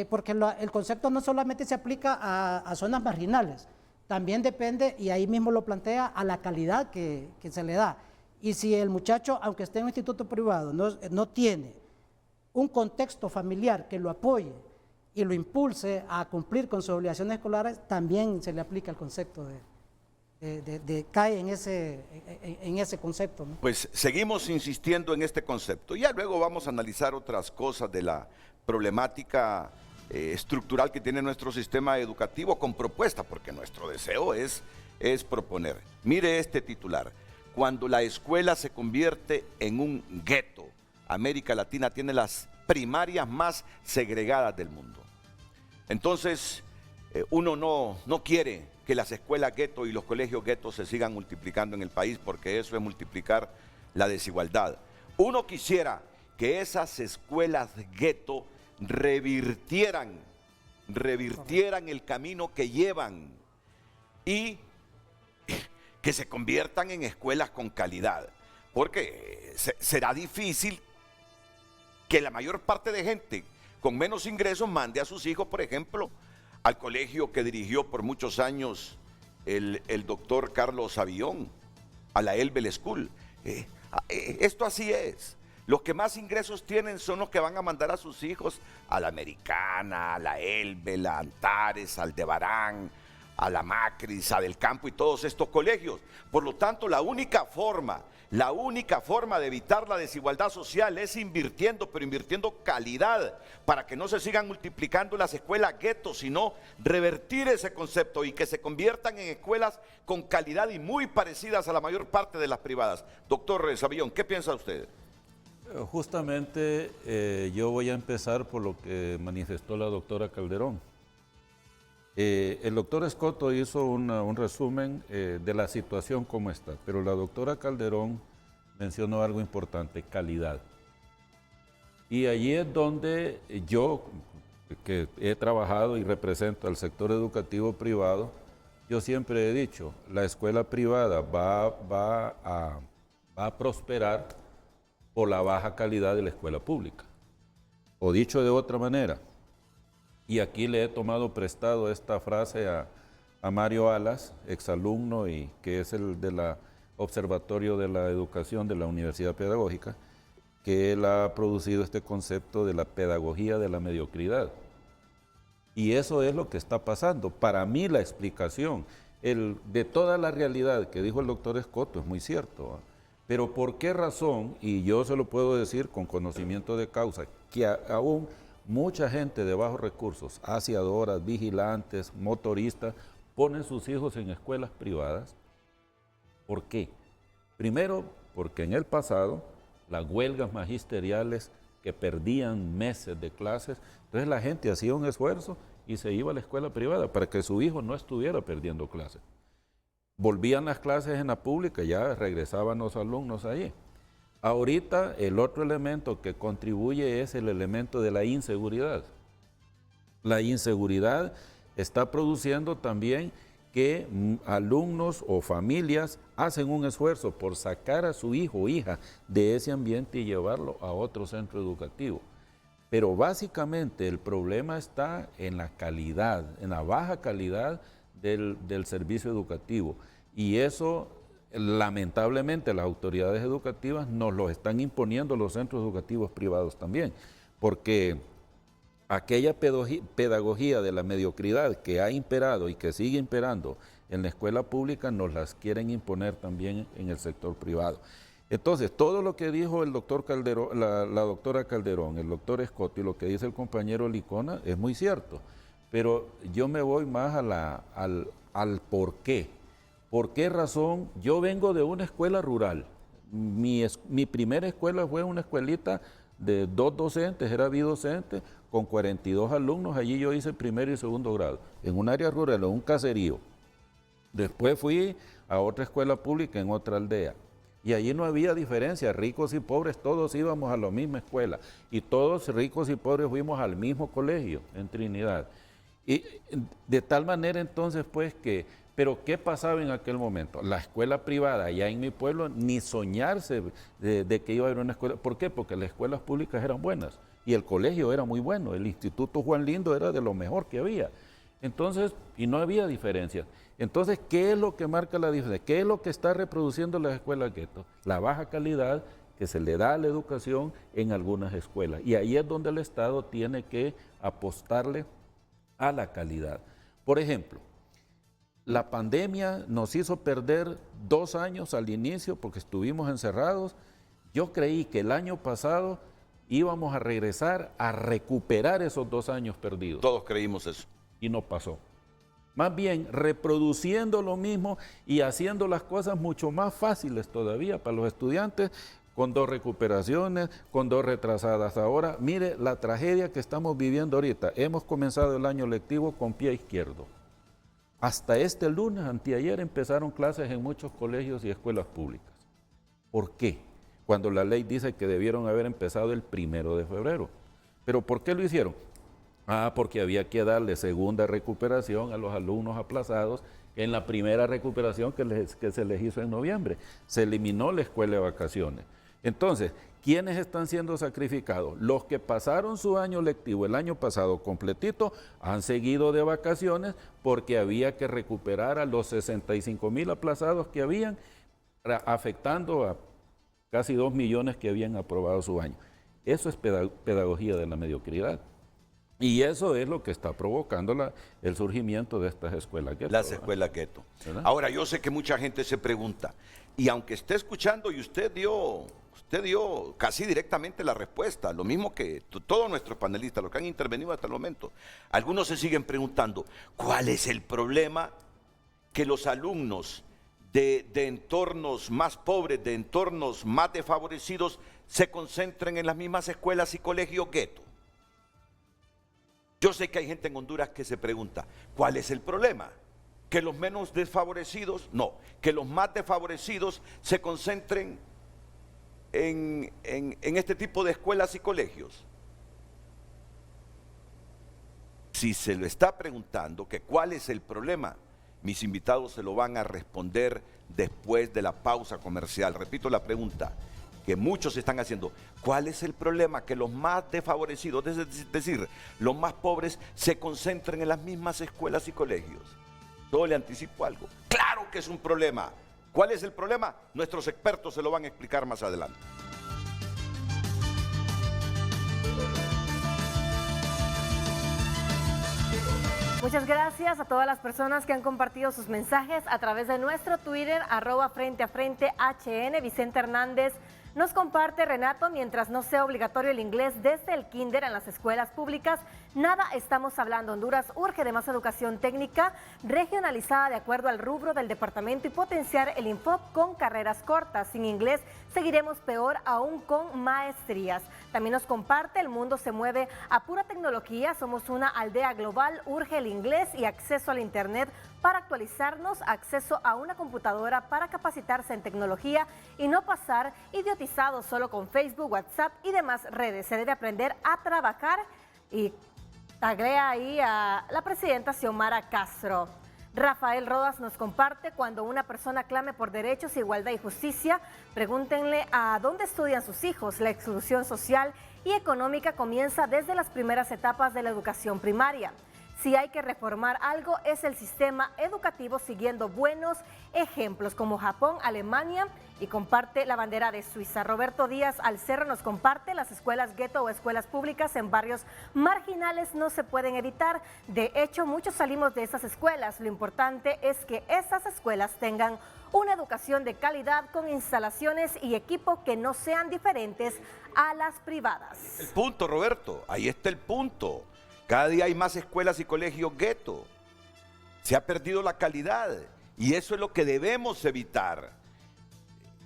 porque el concepto no solamente se aplica a zonas marginales, también depende, y ahí mismo lo plantea, a la calidad que se le da. Y si el muchacho, aunque esté en un instituto privado, no tiene un contexto familiar que lo apoye y lo impulse a cumplir con sus obligaciones escolares, también se le aplica el concepto cae en ese concepto, ¿no? Pues seguimos insistiendo en este concepto. Ya luego vamos a analizar otras cosas de la problemática estructural que tiene nuestro sistema educativo con propuesta, porque nuestro deseo es proponer. Mire este titular: cuando la escuela se convierte en un gueto, América Latina tiene las primarias más segregadas del mundo. Entonces, uno no quiere que las escuelas gueto y los colegios guetos se sigan multiplicando en el país, porque eso es multiplicar la desigualdad. Uno quisiera que esas escuelas gueto revirtieran revirtieran el camino que llevan y que se conviertan en escuelas con calidad. Porque será difícil que la mayor parte de gente con menos ingresos mande a sus hijos, por ejemplo, al colegio que dirigió por muchos años el doctor Carlos Avión, a la Elbel School. Esto así es. Los que más ingresos tienen son los que van a mandar a sus hijos a la Americana, a la Elbel, a Antares, al Aldebarán, a la Macris, a Del Campo y todos estos colegios. Por lo tanto, la única forma de evitar la desigualdad social es invirtiendo, pero invirtiendo calidad, para que no se sigan multiplicando las escuelas guetos, sino revertir ese concepto y que se conviertan en escuelas con calidad y muy parecidas a la mayor parte de las privadas. Doctor Savillón, ¿qué piensa usted? Justamente yo voy a empezar por lo que manifestó la doctora Calderón. El doctor Escoto hizo un resumen de la situación como está, pero la doctora Calderón mencionó algo importante: calidad. Y allí es donde yo, que he trabajado y represento al sector educativo privado, yo siempre he dicho, la escuela privada va a prosperar por la baja calidad de la escuela pública. O dicho de otra manera, y aquí le he tomado prestado esta frase a Mario Alas, exalumno y que es el de la Observatorio de la Educación de la Universidad Pedagógica, que él ha producido este concepto de la pedagogía de la mediocridad. Y eso es lo que está pasando. Para mí la explicación de toda la realidad que dijo el doctor Escoto es muy cierto, ¿va? Pero ¿por qué razón? Y yo se lo puedo decir con conocimiento de causa, que aún mucha gente de bajos recursos, aseadoras, vigilantes, motoristas, ponen sus hijos en escuelas privadas. ¿Por qué? Primero, porque en el pasado las huelgas magisteriales que perdían meses de clases, entonces la gente hacía un esfuerzo y se iba a la escuela privada para que su hijo no estuviera perdiendo clases. Volvían las clases en la pública, ya regresaban los alumnos allí. Ahorita el otro elemento que contribuye es el elemento de la inseguridad. La inseguridad está produciendo también que alumnos o familias hacen un esfuerzo por sacar a su hijo o hija de ese ambiente y llevarlo a otro centro educativo. Pero básicamente el problema está en la calidad, en la baja calidad del servicio educativo. Y eso, lamentablemente, las autoridades educativas nos lo están imponiendo los centros educativos privados también, porque aquella pedagogía de la mediocridad que ha imperado y que sigue imperando en la escuela pública nos las quieren imponer también en el sector privado. Entonces, todo lo que dijo el doctor Calderón, la doctora Calderón, el doctor Escoto y lo que dice el compañero Licona es muy cierto, pero yo me voy más al por qué. ¿Por qué razón? Yo vengo de una escuela rural. Mi primera escuela fue una escuelita de 2 docentes, era bidocente, con 42 alumnos. Allí yo hice primero y segundo grado, en un área rural, en un caserío. Después fui a otra escuela pública en otra aldea. Y allí no había diferencia, ricos y pobres, todos íbamos a la misma escuela. Y todos ricos y pobres fuimos al mismo colegio en Trinidad. Y de tal manera entonces pues que... Pero ¿qué pasaba en aquel momento? La escuela privada allá en mi pueblo, ni soñarse de que iba a haber una escuela. ¿Por qué? Porque las escuelas públicas eran buenas y el colegio era muy bueno. El Instituto Juan Lindo era de lo mejor que había. Entonces, y no había diferencia. Entonces, ¿qué es lo que marca la diferencia? ¿Qué es lo que está reproduciendo las escuelas gueto? La baja calidad que se le da a la educación en algunas escuelas. Y ahí es donde el Estado tiene que apostarle a la calidad. Por ejemplo, la pandemia nos hizo perder 2 años al inicio porque estuvimos encerrados. Yo creí que el año pasado íbamos a regresar a recuperar esos 2 años perdidos. Todos creímos eso. Y no pasó. Más bien, reproduciendo lo mismo y haciendo las cosas mucho más fáciles todavía para los estudiantes, con 2 recuperaciones, con 2 retrasadas. Ahora, mire la tragedia que estamos viviendo ahorita. Hemos comenzado el año lectivo con pie izquierdo. Hasta este lunes, anteayer, empezaron clases en muchos colegios y escuelas públicas. ¿Por qué? Cuando la ley dice que debieron haber empezado el 1 de febrero. ¿Pero por qué lo hicieron? Porque había que darle segunda recuperación a los alumnos aplazados en la primera recuperación que se les hizo en noviembre. Se eliminó la escuela de vacaciones. Entonces, ¿quiénes están siendo sacrificados? Los que pasaron su año lectivo el año pasado completito han seguido de vacaciones porque había que recuperar a los 65,000 aplazados que habían, afectando a casi 2 millones que habían aprobado su año. Eso es pedagogía de la mediocridad. Y eso es lo que está provocando el surgimiento de estas escuelas gueto. Las escuelas gueto. Ahora, yo sé que mucha gente se pregunta, y aunque esté escuchando y usted dio casi directamente la respuesta, lo mismo que todos nuestros panelistas, los que han intervenido hasta el momento, algunos se siguen preguntando, ¿cuál es el problema que los alumnos de entornos más pobres, de entornos más desfavorecidos, se concentren en las mismas escuelas y colegios gueto? Yo sé que hay gente en Honduras que se pregunta, ¿cuál es el problema? Que los menos desfavorecidos, no, que los más desfavorecidos se concentren en este tipo de escuelas y colegios. Si se lo está preguntando que cuál es el problema, mis invitados se lo van a responder después de la pausa comercial. Repito la pregunta que muchos están haciendo. ¿Cuál es el problema? Que los más desfavorecidos, es decir, los más pobres, se concentren en las mismas escuelas y colegios. Yo le anticipo algo. ¡Claro que es un problema! ¿Cuál es el problema? Nuestros expertos se lo van a explicar más adelante. Muchas gracias a todas las personas que han compartido sus mensajes a través de nuestro Twitter, @FrenteAFrenteHN. Vicente Hernández nos comparte: Renato, mientras no sea obligatorio el inglés desde el kinder en las escuelas públicas, nada estamos hablando. Honduras urge de más educación técnica regionalizada de acuerdo al rubro del departamento y potenciar el Infop con carreras cortas. Sin inglés seguiremos peor aún con maestrías. También nos comparte: el mundo se mueve a pura tecnología, somos una aldea global, urge el inglés y acceso al internet para actualizarnos, acceso a una computadora para capacitarse en tecnología y no pasar idiotizados solo con Facebook, WhatsApp y demás redes. Se debe aprender a trabajar, y taglea ahí a la presidenta Xiomara Castro. Rafael Rodas nos comparte: cuando una persona clame por derechos, igualdad y justicia, pregúntenle a dónde estudian sus hijos. La exclusión social y económica comienza desde las primeras etapas de la educación primaria. Si hay que reformar algo es el sistema educativo, siguiendo buenos ejemplos como Japón, Alemania, y comparte la bandera de Suiza. Roberto Díaz Alcerro nos comparte: las escuelas gueto o escuelas públicas en barrios marginales no se pueden evitar. De hecho, muchos salimos de esas escuelas. Lo importante es que esas escuelas tengan una educación de calidad con instalaciones y equipo que no sean diferentes a las privadas. El punto, Roberto, ahí está el punto. Cada día hay más escuelas y colegios gueto. Se ha perdido la calidad y eso es lo que debemos evitar.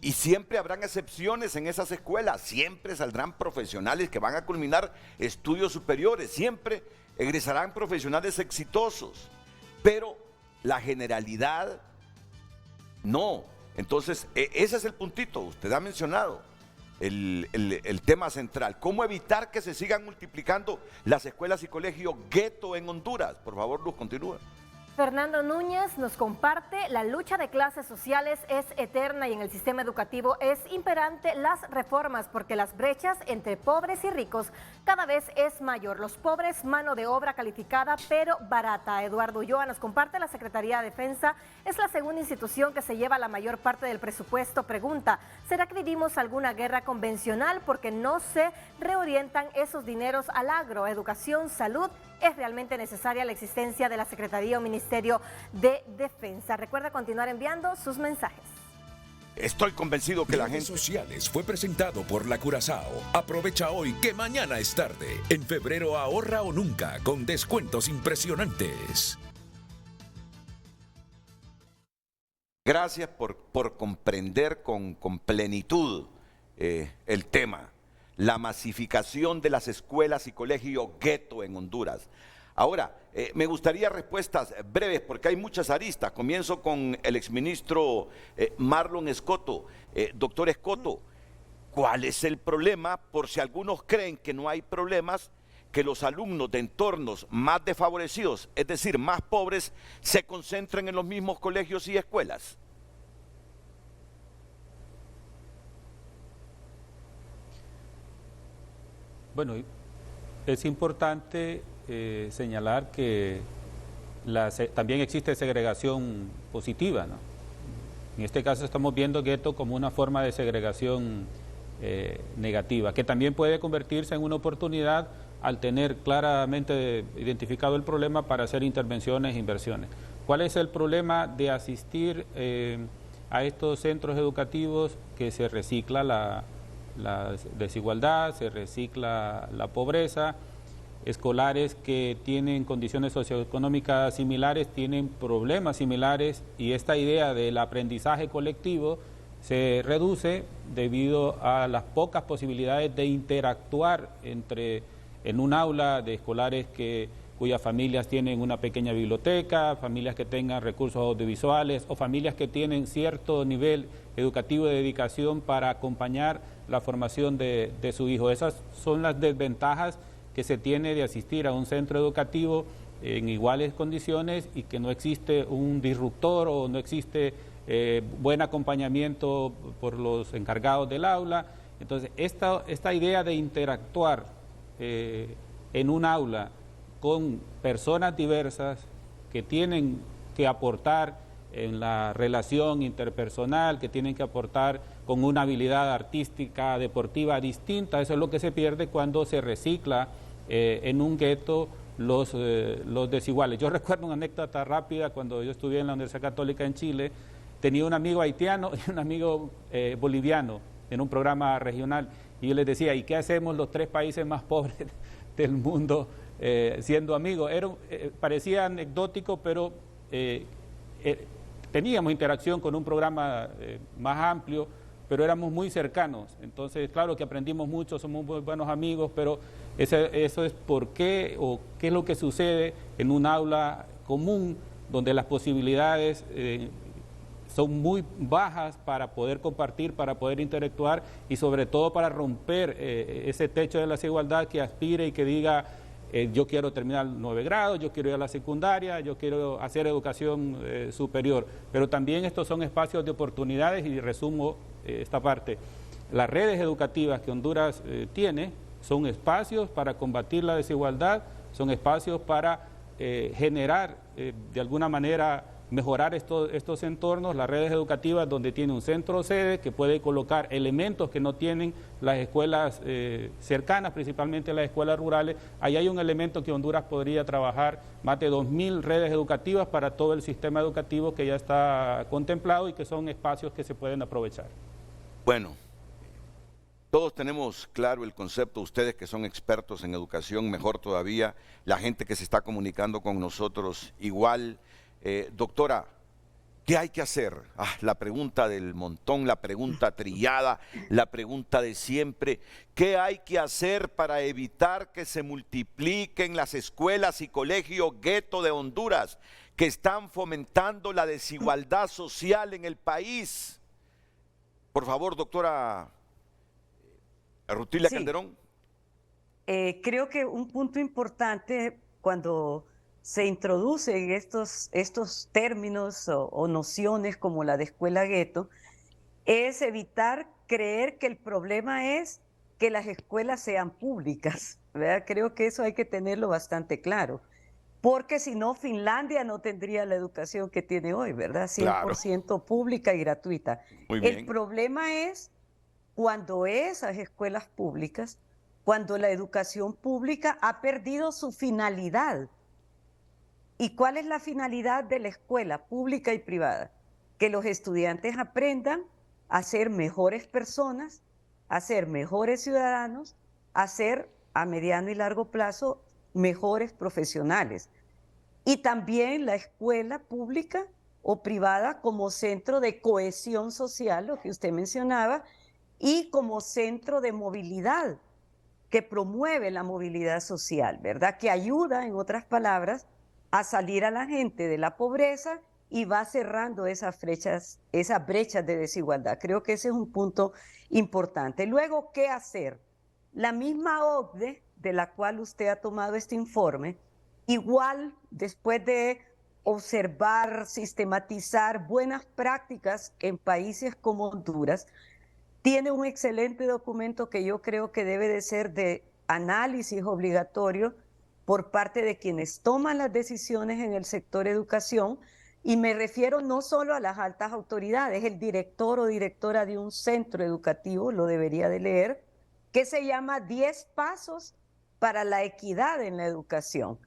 Y siempre habrán excepciones en esas escuelas, siempre saldrán profesionales que van a culminar estudios superiores, siempre egresarán profesionales exitosos, pero la generalidad no. Entonces, ese es el puntito, usted ha mencionado el tema central. ¿Cómo evitar que se sigan multiplicando las escuelas y colegios gueto en Honduras? Por favor, Luz, continúa. Fernando Núñez nos comparte: la lucha de clases sociales es eterna y en el sistema educativo es imperante las reformas porque las brechas entre pobres y ricos cada vez es mayor. Los pobres, mano de obra calificada pero barata. Eduardo Ulloa nos comparte: la Secretaría de Defensa es la segunda institución que se lleva la mayor parte del presupuesto. Pregunta: ¿será que vivimos alguna guerra convencional porque no se reorientan esos dineros al agro, educación, salud? ¿Es realmente necesaria la existencia de la Secretaría o Ministerio de Defensa? Recuerda continuar enviando sus mensajes. Estoy convencido que la gente... Sociales fue presentado por la Curazao. Aprovecha hoy que mañana es tarde. En febrero ahorra o nunca con descuentos impresionantes. Gracias por comprender con plenitud el tema. La masificación de las escuelas y colegios gueto en Honduras. Ahora, me gustaría respuestas breves porque hay muchas aristas. Comienzo con el exministro Marlon Escoto. Doctor Escoto, ¿cuál es el problema? Por si algunos creen que no hay problemas, que los alumnos de entornos más desfavorecidos, es decir, más pobres, se concentren en los mismos colegios y escuelas? Bueno, es importante señalar que también existe segregación positiva, ¿no? En este caso estamos viendo gueto como una forma de segregación negativa, que también puede convertirse en una oportunidad al tener claramente identificado el problema para hacer intervenciones e inversiones. ¿Cuál es el problema de asistir a estos centros educativos? Que se recicla la desigualdad, se recicla la pobreza. Escolares que tienen condiciones socioeconómicas similares tienen problemas similares, y esta idea del aprendizaje colectivo se reduce debido a las pocas posibilidades de interactuar en un aula de escolares cuyas familias tienen una pequeña biblioteca, familias que tengan recursos audiovisuales o familias que tienen cierto nivel educativo de dedicación para acompañar la formación de su hijo. Esas son las desventajas que se tiene de asistir a un centro educativo en iguales condiciones y que no existe un disruptor o no existe buen acompañamiento por los encargados del aula. Entonces, esta idea de interactuar en un aula con personas diversas que tienen que aportar en la relación interpersonal, que tienen que aportar con una habilidad artística, deportiva distinta, eso es lo que se pierde cuando se recicla en un gueto los desiguales. Yo recuerdo una anécdota rápida. Cuando yo estudié en la Universidad Católica en Chile, tenía un amigo haitiano y un amigo boliviano en un programa regional, y yo les decía, ¿y qué hacemos los 3 países más pobres del mundo siendo amigos? Parecía anecdótico, pero teníamos interacción con un programa más amplio, pero éramos muy cercanos. Entonces, claro que aprendimos mucho, somos muy buenos amigos, pero eso es por qué o qué es lo que sucede en un aula común donde las posibilidades son muy bajas para poder compartir, para poder interactuar y sobre todo para romper ese techo de la desigualdad que aspire y que diga, yo quiero terminar 9 grados, yo quiero ir a la secundaria, yo quiero hacer educación superior. Pero también estos son espacios de oportunidades, y resumo esta parte. Las redes educativas que Honduras tiene son espacios para combatir la desigualdad, son espacios para generar de alguna manera mejorar estos entornos. Las redes educativas donde tiene un centro sede que puede colocar elementos que no tienen las escuelas cercanas, principalmente las escuelas rurales. Ahí hay un elemento que Honduras podría trabajar, más de 2.000 redes educativas para todo el sistema educativo que ya está contemplado y que son espacios que se pueden aprovechar. Bueno, todos tenemos claro el concepto, ustedes que son expertos en educación, mejor todavía, la gente que se está comunicando con nosotros igual. Doctora, ¿qué hay que hacer? La pregunta del montón, la pregunta trillada, la pregunta de siempre. ¿Qué hay que hacer para evitar que se multipliquen las escuelas y colegios gueto de Honduras que están fomentando la desigualdad social en el país? Por favor, doctora Rutilia Calderón. Creo que un punto importante cuando se introducen estos términos o nociones como la de escuela gueto es evitar creer que el problema es que las escuelas sean públicas, ¿verdad? Creo que eso hay que tenerlo bastante claro, porque si no, Finlandia no tendría la educación que tiene hoy, ¿verdad? 100% pública y gratuita. Muy bien. El problema es cuando esas escuelas públicas, cuando la educación pública ha perdido su finalidad. ¿Y cuál es la finalidad de la escuela pública y privada? Que los estudiantes aprendan a ser mejores personas, a ser mejores ciudadanos, a ser a mediano y largo plazo mejores profesionales. Y también la escuela pública o privada como centro de cohesión social, lo que usted mencionaba, y como centro de movilidad, que promueve la movilidad social, ¿verdad? Que ayuda, en otras palabras, a salir a la gente de la pobreza y va cerrando esas brechas de desigualdad. Creo que ese es un punto importante. Luego, ¿qué hacer? La misma OCDE de la cual usted ha tomado este informe, igual después de observar, sistematizar buenas prácticas en países como Honduras, tiene un excelente documento que yo creo que debe de ser de análisis obligatorio por parte de quienes toman las decisiones en el sector educación, y me refiero no solo a las altas autoridades, el director o directora de un centro educativo lo debería de leer, que se llama 10 pasos para la equidad en la educación,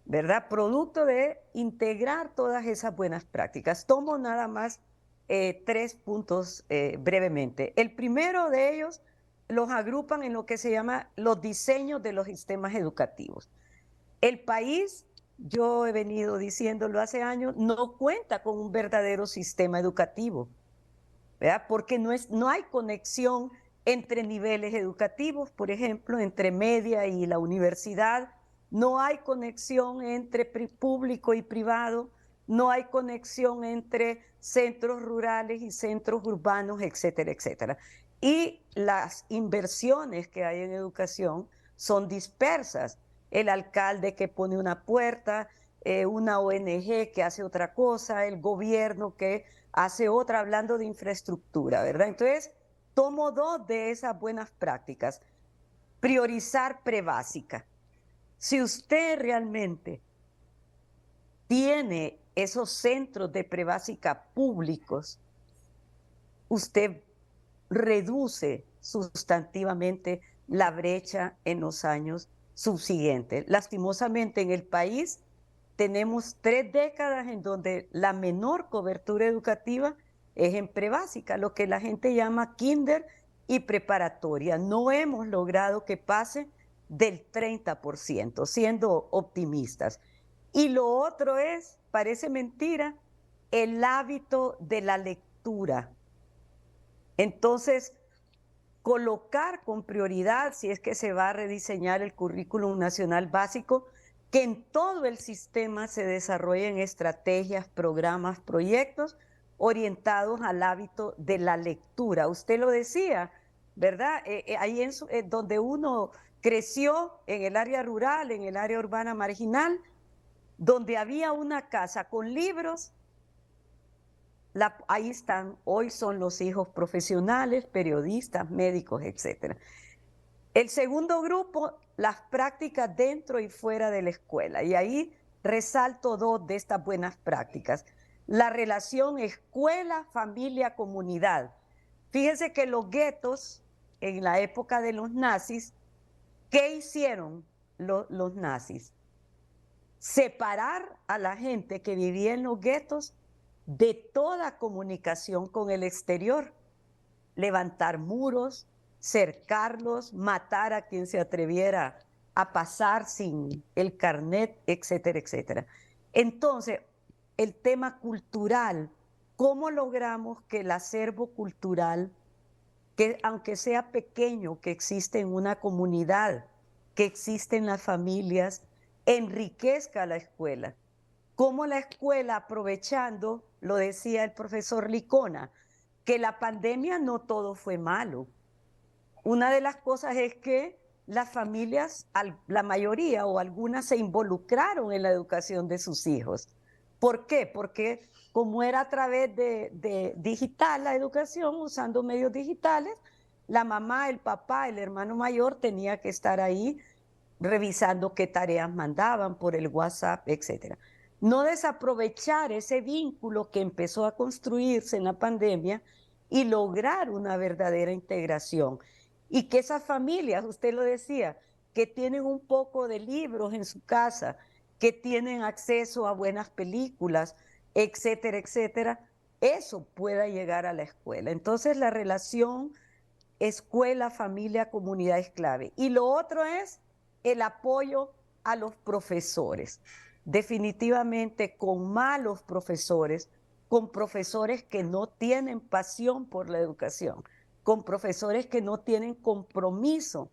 ¿verdad? Producto de integrar todas esas buenas prácticas. Tomo nada más 3 puntos brevemente. El primero de ellos los agrupan en lo que se llama los diseños de los sistemas educativos. El país, yo he venido diciéndolo hace años, no cuenta con un verdadero sistema educativo, ¿verdad? Porque no hay conexión entre niveles educativos, por ejemplo, entre media y la universidad, no hay conexión entre público y privado, no hay conexión entre centros rurales y centros urbanos, etcétera, etcétera. Y las inversiones que hay en educación son dispersas. El alcalde que pone una puerta, una ONG que hace otra cosa, el gobierno que hace otra, hablando de infraestructura, ¿verdad? Entonces, tomo 2 de esas buenas prácticas. Priorizar prebásica. Si usted realmente tiene esos centros de prebásica públicos, usted reduce sustantivamente la brecha en los años subsiguientes. Lastimosamente en el país tenemos 3 décadas en donde la menor cobertura educativa es en prebásica, lo que la gente llama kinder y preparatoria. No hemos logrado que pase del 30%, siendo optimistas. Y lo otro es, parece mentira, el hábito de la lectura. Entonces, colocar con prioridad, si es que se va a rediseñar el currículum nacional básico, que en todo el sistema se desarrollen estrategias, programas, proyectos orientados al hábito de la lectura. Usted lo decía, ¿verdad? Ahí donde uno creció, en el área rural, en el área urbana marginal, donde había una casa con libros, ahí están, hoy son los hijos profesionales, periodistas, médicos, etc. El segundo grupo, las prácticas dentro y fuera de la escuela. Y ahí resalto 2 de estas buenas prácticas. La relación escuela, familia, comunidad. Fíjense que los guetos, en la época de los nazis, ¿qué hicieron los nazis? Separar a la gente que vivía en los guetos de toda comunicación con el exterior, levantar muros, cercarlos, matar a quien se atreviera a pasar sin el carnet, etcétera, etcétera. Entonces, el tema cultural, ¿cómo logramos que el acervo cultural, que aunque sea pequeño, que existe en una comunidad, que existe en las familias, enriquezca la escuela? Cómo la escuela, aprovechando, lo decía el profesor Licona, que la pandemia no todo fue malo. Una de las cosas es que las familias, la mayoría o algunas, se involucraron en la educación de sus hijos. ¿Por qué? Porque como era a través de digital la educación, usando medios digitales, la mamá, el papá, el hermano mayor tenía que estar ahí revisando qué tareas mandaban por el WhatsApp, etcétera. No desaprovechar ese vínculo que empezó a construirse en la pandemia y lograr una verdadera integración. Y que esas familias, usted lo decía, que tienen un poco de libros en su casa, que tienen acceso a buenas películas, etcétera, etcétera, eso pueda llegar a la escuela. Entonces la relación escuela, familia, comunidad es clave. Y lo otro es el apoyo a los profesores. Definitivamente con malos profesores, con profesores que no tienen pasión por la educación, con profesores que no tienen compromiso,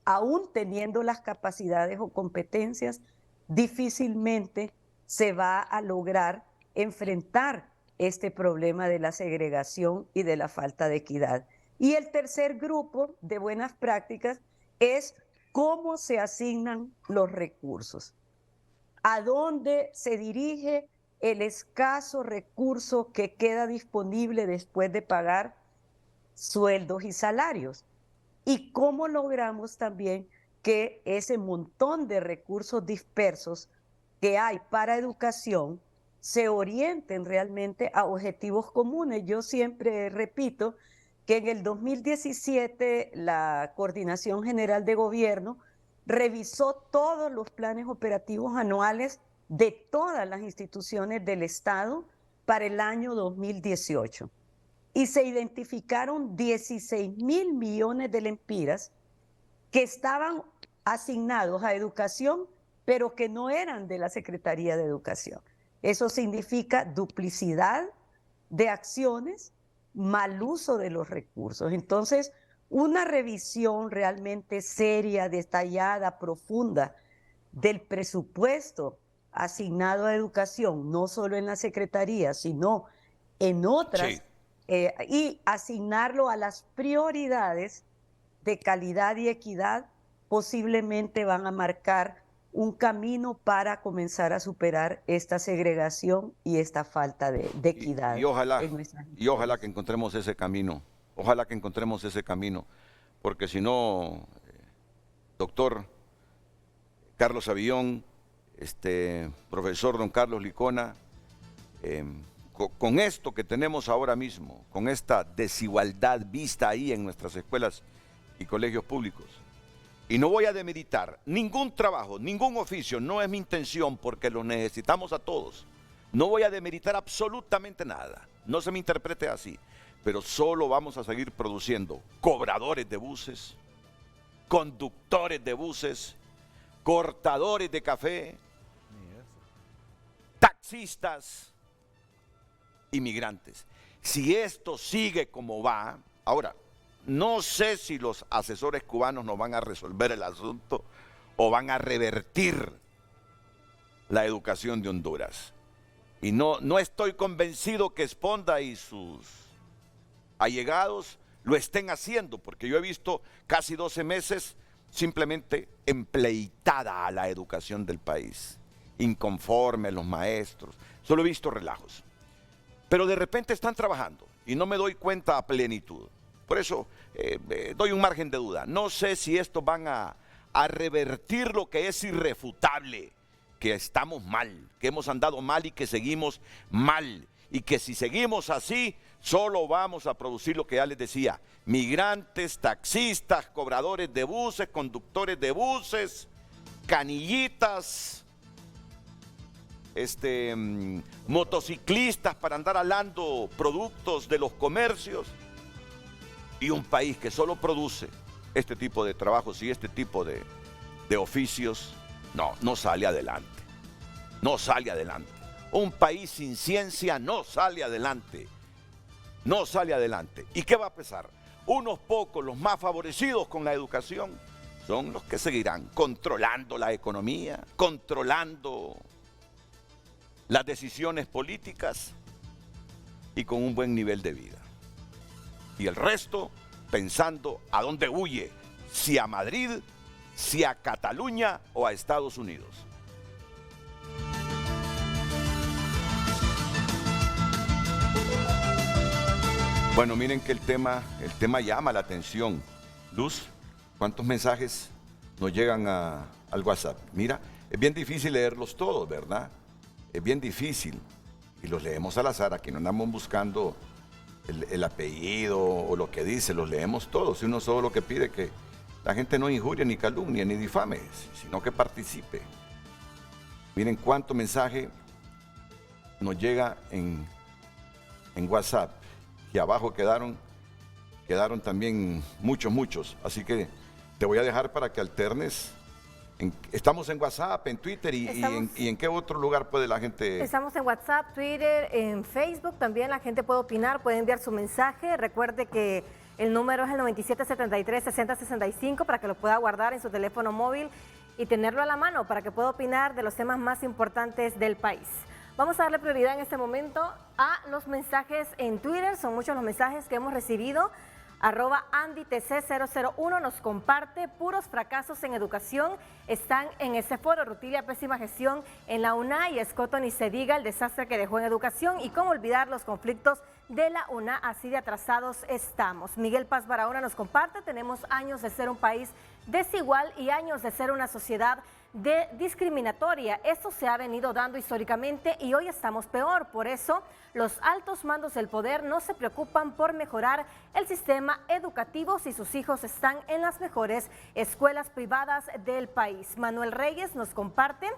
aún teniendo las capacidades o competencias, difícilmente se va a lograr enfrentar este problema de la segregación y de la falta de equidad. Y el tercer grupo de buenas prácticas es cómo se asignan los recursos, a dónde se dirige el escaso recurso que queda disponible después de pagar sueldos y salarios, y cómo logramos también que ese montón de recursos dispersos que hay para educación se orienten realmente a objetivos comunes. Yo siempre repito que en el 2017 la Coordinación General de Gobierno revisó todos los planes operativos anuales de todas las instituciones del Estado para el año 2018 y se identificaron 16.000 millones de lempiras que estaban asignados a educación, pero que no eran de la Secretaría de Educación. Eso significa duplicidad de acciones, mal uso de los recursos. Entonces, una revisión realmente seria, detallada, profunda del presupuesto asignado a educación, no solo en la Secretaría, sino en otras, Sí. Y asignarlo a las prioridades de calidad y equidad, posiblemente van a marcar un camino para comenzar a superar esta segregación y esta falta de equidad. Y ojalá, en nuestras y ojalá que encontremos ese camino. Ojalá que encontremos ese camino. Porque si no, doctor Carlos Avillón, profesor don Carlos Licona, con esto que tenemos ahora mismo, con esta desigualdad vista ahí en nuestras escuelas y colegios públicos, y no voy a demeritar ningún trabajo, ningún oficio, no es mi intención porque los necesitamos a todos. No voy a demeritar absolutamente nada, no se me interprete así, pero solo vamos a seguir produciendo cobradores de buses, conductores de buses, cortadores de café, taxistas, inmigrantes. Si esto sigue como va, ahora, no sé si los asesores cubanos nos van a resolver el asunto o van a revertir la educación de Honduras. Y no estoy convencido que Esponda y sus allegados lo estén haciendo, porque yo he visto casi 12 meses simplemente empleitada a la educación del país, inconforme los maestros, solo he visto relajos. Pero de repente están trabajando y no me doy cuenta a plenitud. Por eso doy un margen de duda. No sé si estos van a revertir lo que es irrefutable, que estamos mal, que hemos andado mal y que seguimos mal. Y que si seguimos así, solo vamos a producir lo que ya les decía: migrantes, taxistas, cobradores de buses, conductores de buses, canillitas, motociclistas para andar alando productos de los comercios, y un país que solo produce este tipo de trabajos y este tipo de oficios, no sale adelante. No sale adelante. Un país sin ciencia no sale adelante. No sale adelante. ¿Y qué va a pasar? Unos pocos, los más favorecidos con la educación, son los que seguirán controlando la economía, controlando las decisiones políticas y con un buen nivel de vida. Y el resto pensando a dónde huye, si a Madrid, si a Cataluña o a Estados Unidos. Bueno, miren que el tema llama la atención. Luz, ¿cuántos mensajes nos llegan al WhatsApp? Mira, es bien difícil leerlos todos, ¿verdad? Es bien difícil. Y los leemos al azar, aquí no andamos buscando el apellido o lo que dice, los leemos todos. Y uno solo lo que pide que la gente no injurie, ni calumnie, ni difame, sino que participe. Miren cuánto mensaje nos llega en WhatsApp. Y abajo quedaron también muchos. Así que te voy a dejar para que alternes. Estamos en WhatsApp, en Twitter y en qué otro lugar puede la gente... Estamos en WhatsApp, Twitter, en Facebook también la gente puede opinar, puede enviar su mensaje. Recuerde que el número es el 9773-6065 para que lo pueda guardar en su teléfono móvil y tenerlo a la mano para que pueda opinar de los temas más importantes del país. Vamos a darle prioridad en este momento a los mensajes en Twitter. Son muchos los mensajes que hemos recibido @AndyTC001 nos comparte: puros fracasos en educación están en ese foro. Rutilia, pésima gestión en la UNA, y Escoto ni se diga el desastre que dejó en educación, y cómo olvidar los conflictos de la UNA, así de atrasados estamos. Miguel Paz Barahona nos comparte: tenemos años de ser un país desigual y años de ser una sociedad discriminatoria. Esto se ha venido dando históricamente y hoy estamos peor. Por eso los altos mandos del poder no se preocupan por mejorar el sistema educativo si sus hijos están en las mejores escuelas privadas del país. Manuel Reyes nos comparte: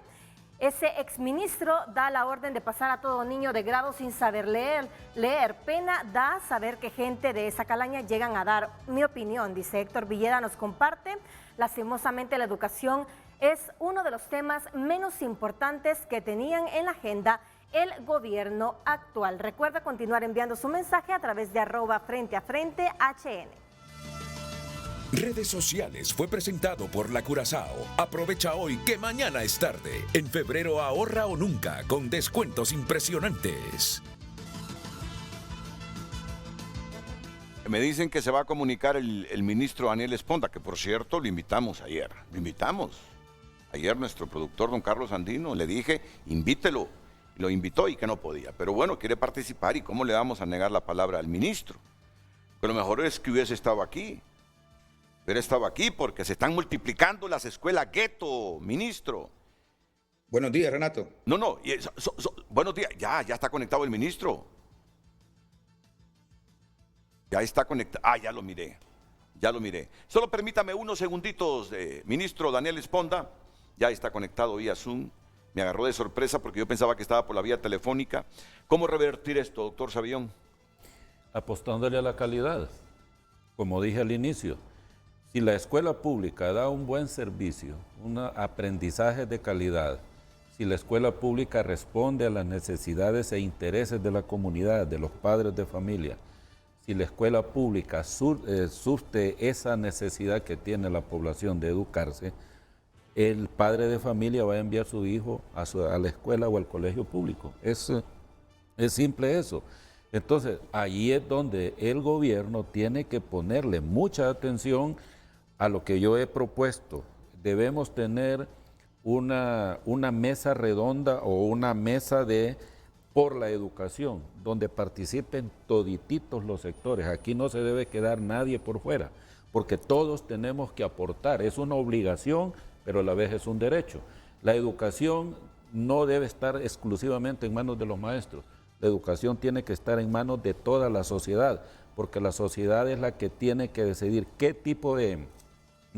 ese exministro da la orden de pasar a todo niño de grado sin saber leer. Pena da saber que gente de esa calaña llegan a dar. Mi opinión, dice Héctor Villeda, nos comparte: lastimosamente la educación es uno de los temas menos importantes que tenían en la agenda el gobierno actual. Recuerda continuar enviando su mensaje a través de @FrenteAFrente_HN. Redes sociales fue presentado por La Curazao. Aprovecha hoy que mañana es tarde. En febrero ahorra o nunca con descuentos impresionantes. Me dicen que se va a comunicar el ministro Daniel Esponda, que por cierto lo invitamos ayer. Lo invitamos. Ayer nuestro productor, don Carlos Andino, le dije, invítelo. Lo invitó y que no podía. Pero bueno, quiere participar, y ¿cómo le vamos a negar la palabra al ministro? Pero lo mejor es que hubiese estado aquí. Hubiera estado aquí porque se están multiplicando las escuelas gueto, ministro. Buenos días, Renato. No, buenos días. Ya está conectado el ministro. Ya está conectado. Ya lo miré. Solo permítame unos segunditos, ministro Daniel Esponda. Ya está conectado vía Zoom. Me agarró de sorpresa porque yo pensaba que estaba por la vía telefónica. ¿Cómo revertir esto, doctor Sabión? Apostándole a la calidad. Como dije al inicio, si la escuela pública da un buen servicio, un aprendizaje de calidad, si la escuela pública responde a las necesidades e intereses de la comunidad, de los padres de familia, si la escuela pública surte esa necesidad que tiene la población de educarse, el padre de familia va a enviar a su hijo a la escuela o al colegio público. Es simple eso. Entonces, ahí es donde el gobierno tiene que ponerle mucha atención a lo que yo he propuesto. Debemos tener una mesa redonda o una mesa por la educación, donde participen todititos los sectores. Aquí no se debe quedar nadie por fuera, porque todos tenemos que aportar. Es una obligación, pero a la vez es un derecho. La educación no debe estar exclusivamente en manos de los maestros. La educación tiene que estar en manos de toda la sociedad, porque la sociedad es la que tiene que decidir qué tipo de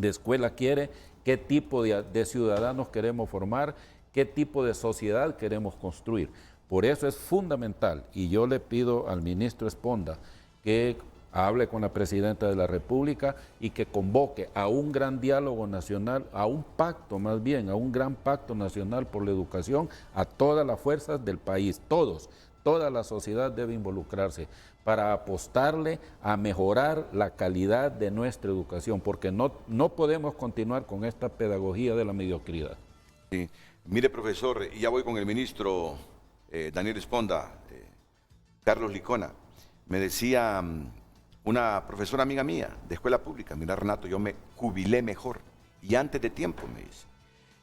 escuela quiere, qué tipo de ciudadanos queremos formar, qué tipo de sociedad queremos construir. Por eso es fundamental, y yo le pido al ministro Esponda que hable con la presidenta de la República y que convoque a un gran diálogo nacional, a un pacto más bien, a un gran pacto nacional por la educación, a todas las fuerzas del país, toda la sociedad debe involucrarse para apostarle a mejorar la calidad de nuestra educación, porque no podemos continuar con esta pedagogía de la mediocridad. Sí. Mire, profesor, y ya voy con el ministro Daniel Esponda, Carlos Licona. Me decía una profesora amiga mía de escuela pública: mira, Renato, yo me jubilé mejor y antes de tiempo, me dice.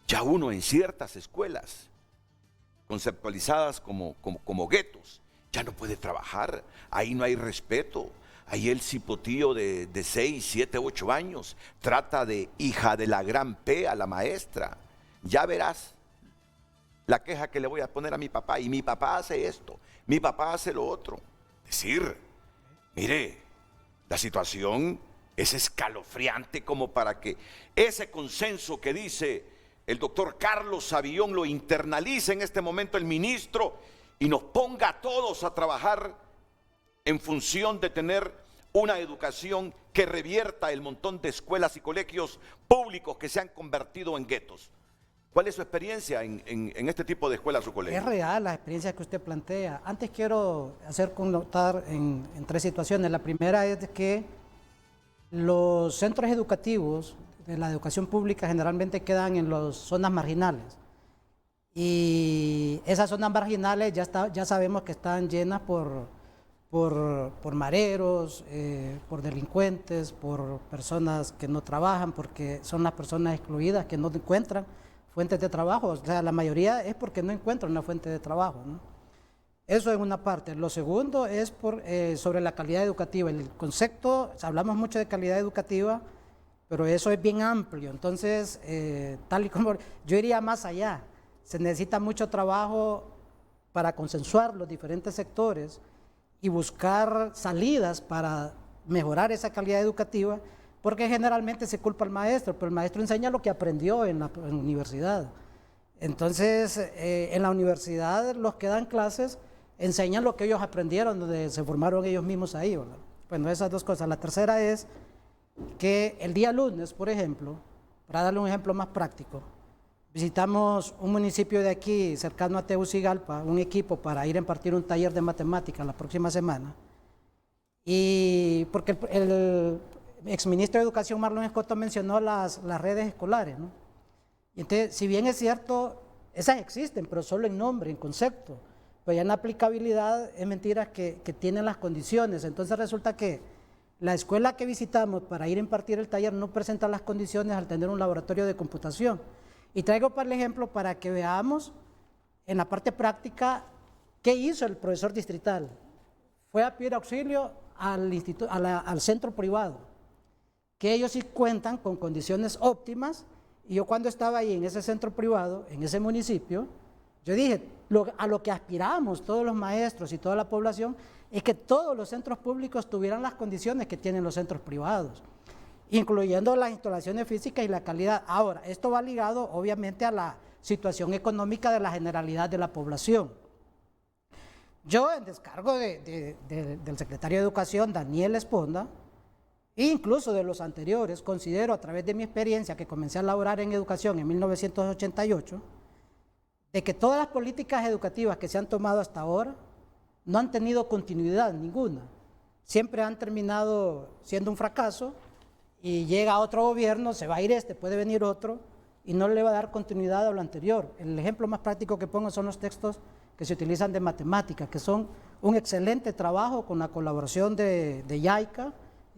Ya uno en ciertas escuelas conceptualizadas como guetos ya no puede trabajar, ahí no hay respeto. Ahí el cipotío de 6, 7, 8 años trata de hija de la gran P a la maestra. Ya verás la queja que le voy a poner a mi papá, y mi papá hace esto, mi papá hace lo otro. Decir, mire, la situación es escalofriante como para que ese consenso que dice el doctor Carlos Sabión lo internalice en este momento el ministro y nos ponga a todos a trabajar en función de tener una educación que revierta el montón de escuelas y colegios públicos que se han convertido en guetos. ¿Cuál es su experiencia en este tipo de escuelas o colegios? Es real la experiencia que usted plantea. Antes quiero hacer connotar en 3 situaciones. La primera es que los centros educativos de la educación pública generalmente quedan en las zonas marginales. Y esas zonas marginales ya sabemos que están llenas por por mareros, por delincuentes, por personas que no trabajan, porque son las personas excluidas que no encuentran fuentes de trabajo. O sea, la mayoría es porque no encuentran una fuente de trabajo, ¿no? Eso es una parte. Lo segundo es sobre la calidad educativa. El concepto, hablamos mucho de calidad educativa, pero eso es bien amplio. Entonces, tal y como yo iría más allá, se necesita mucho trabajo para consensuar los diferentes sectores y buscar salidas para mejorar esa calidad educativa, porque generalmente se culpa al maestro, pero el maestro enseña lo que aprendió en la universidad. Entonces, en la universidad los que dan clases enseñan lo que ellos aprendieron, donde se formaron ellos mismos ahí, ¿verdad? Bueno, esas dos cosas. La tercera es que el día lunes, por ejemplo, para darle un ejemplo más práctico, visitamos un municipio de aquí, cercano a Tegucigalpa, un equipo para ir a impartir un taller de matemáticas la próxima semana. Y porque el exministro de Educación, Marlon Escoto, mencionó las redes escolares, ¿no? Y entonces, si bien es cierto, esas existen, pero solo en nombre, en concepto. Pues ya en aplicabilidad es mentira que tienen las condiciones. Entonces resulta que la escuela que visitamos para ir a impartir el taller no presenta las condiciones al tener un laboratorio de computación. Y traigo para el ejemplo para que veamos en la parte práctica qué hizo el profesor distrital. Fue a pedir auxilio al centro privado, que ellos sí cuentan con condiciones óptimas. Y yo cuando estaba ahí en ese centro privado, en ese municipio, yo dije, a lo que aspiramos todos los maestros y toda la población es que todos los centros públicos tuvieran las condiciones que tienen los centros privados, incluyendo las instalaciones físicas y la calidad. Ahora, esto va ligado obviamente a la situación económica de la generalidad de la población. Yo, en descargo del secretario de Educación, Daniel Esponda, e incluso de los anteriores, considero a través de mi experiencia que comencé a laborar en educación en 1988, de que todas las políticas educativas que se han tomado hasta ahora no han tenido continuidad ninguna. Siempre han terminado siendo un fracaso y llega otro gobierno, se va a ir puede venir otro y no le va a dar continuidad a lo anterior. El ejemplo más práctico que pongo son los textos que se utilizan de matemáticas, que son un excelente trabajo con la colaboración de YAICA,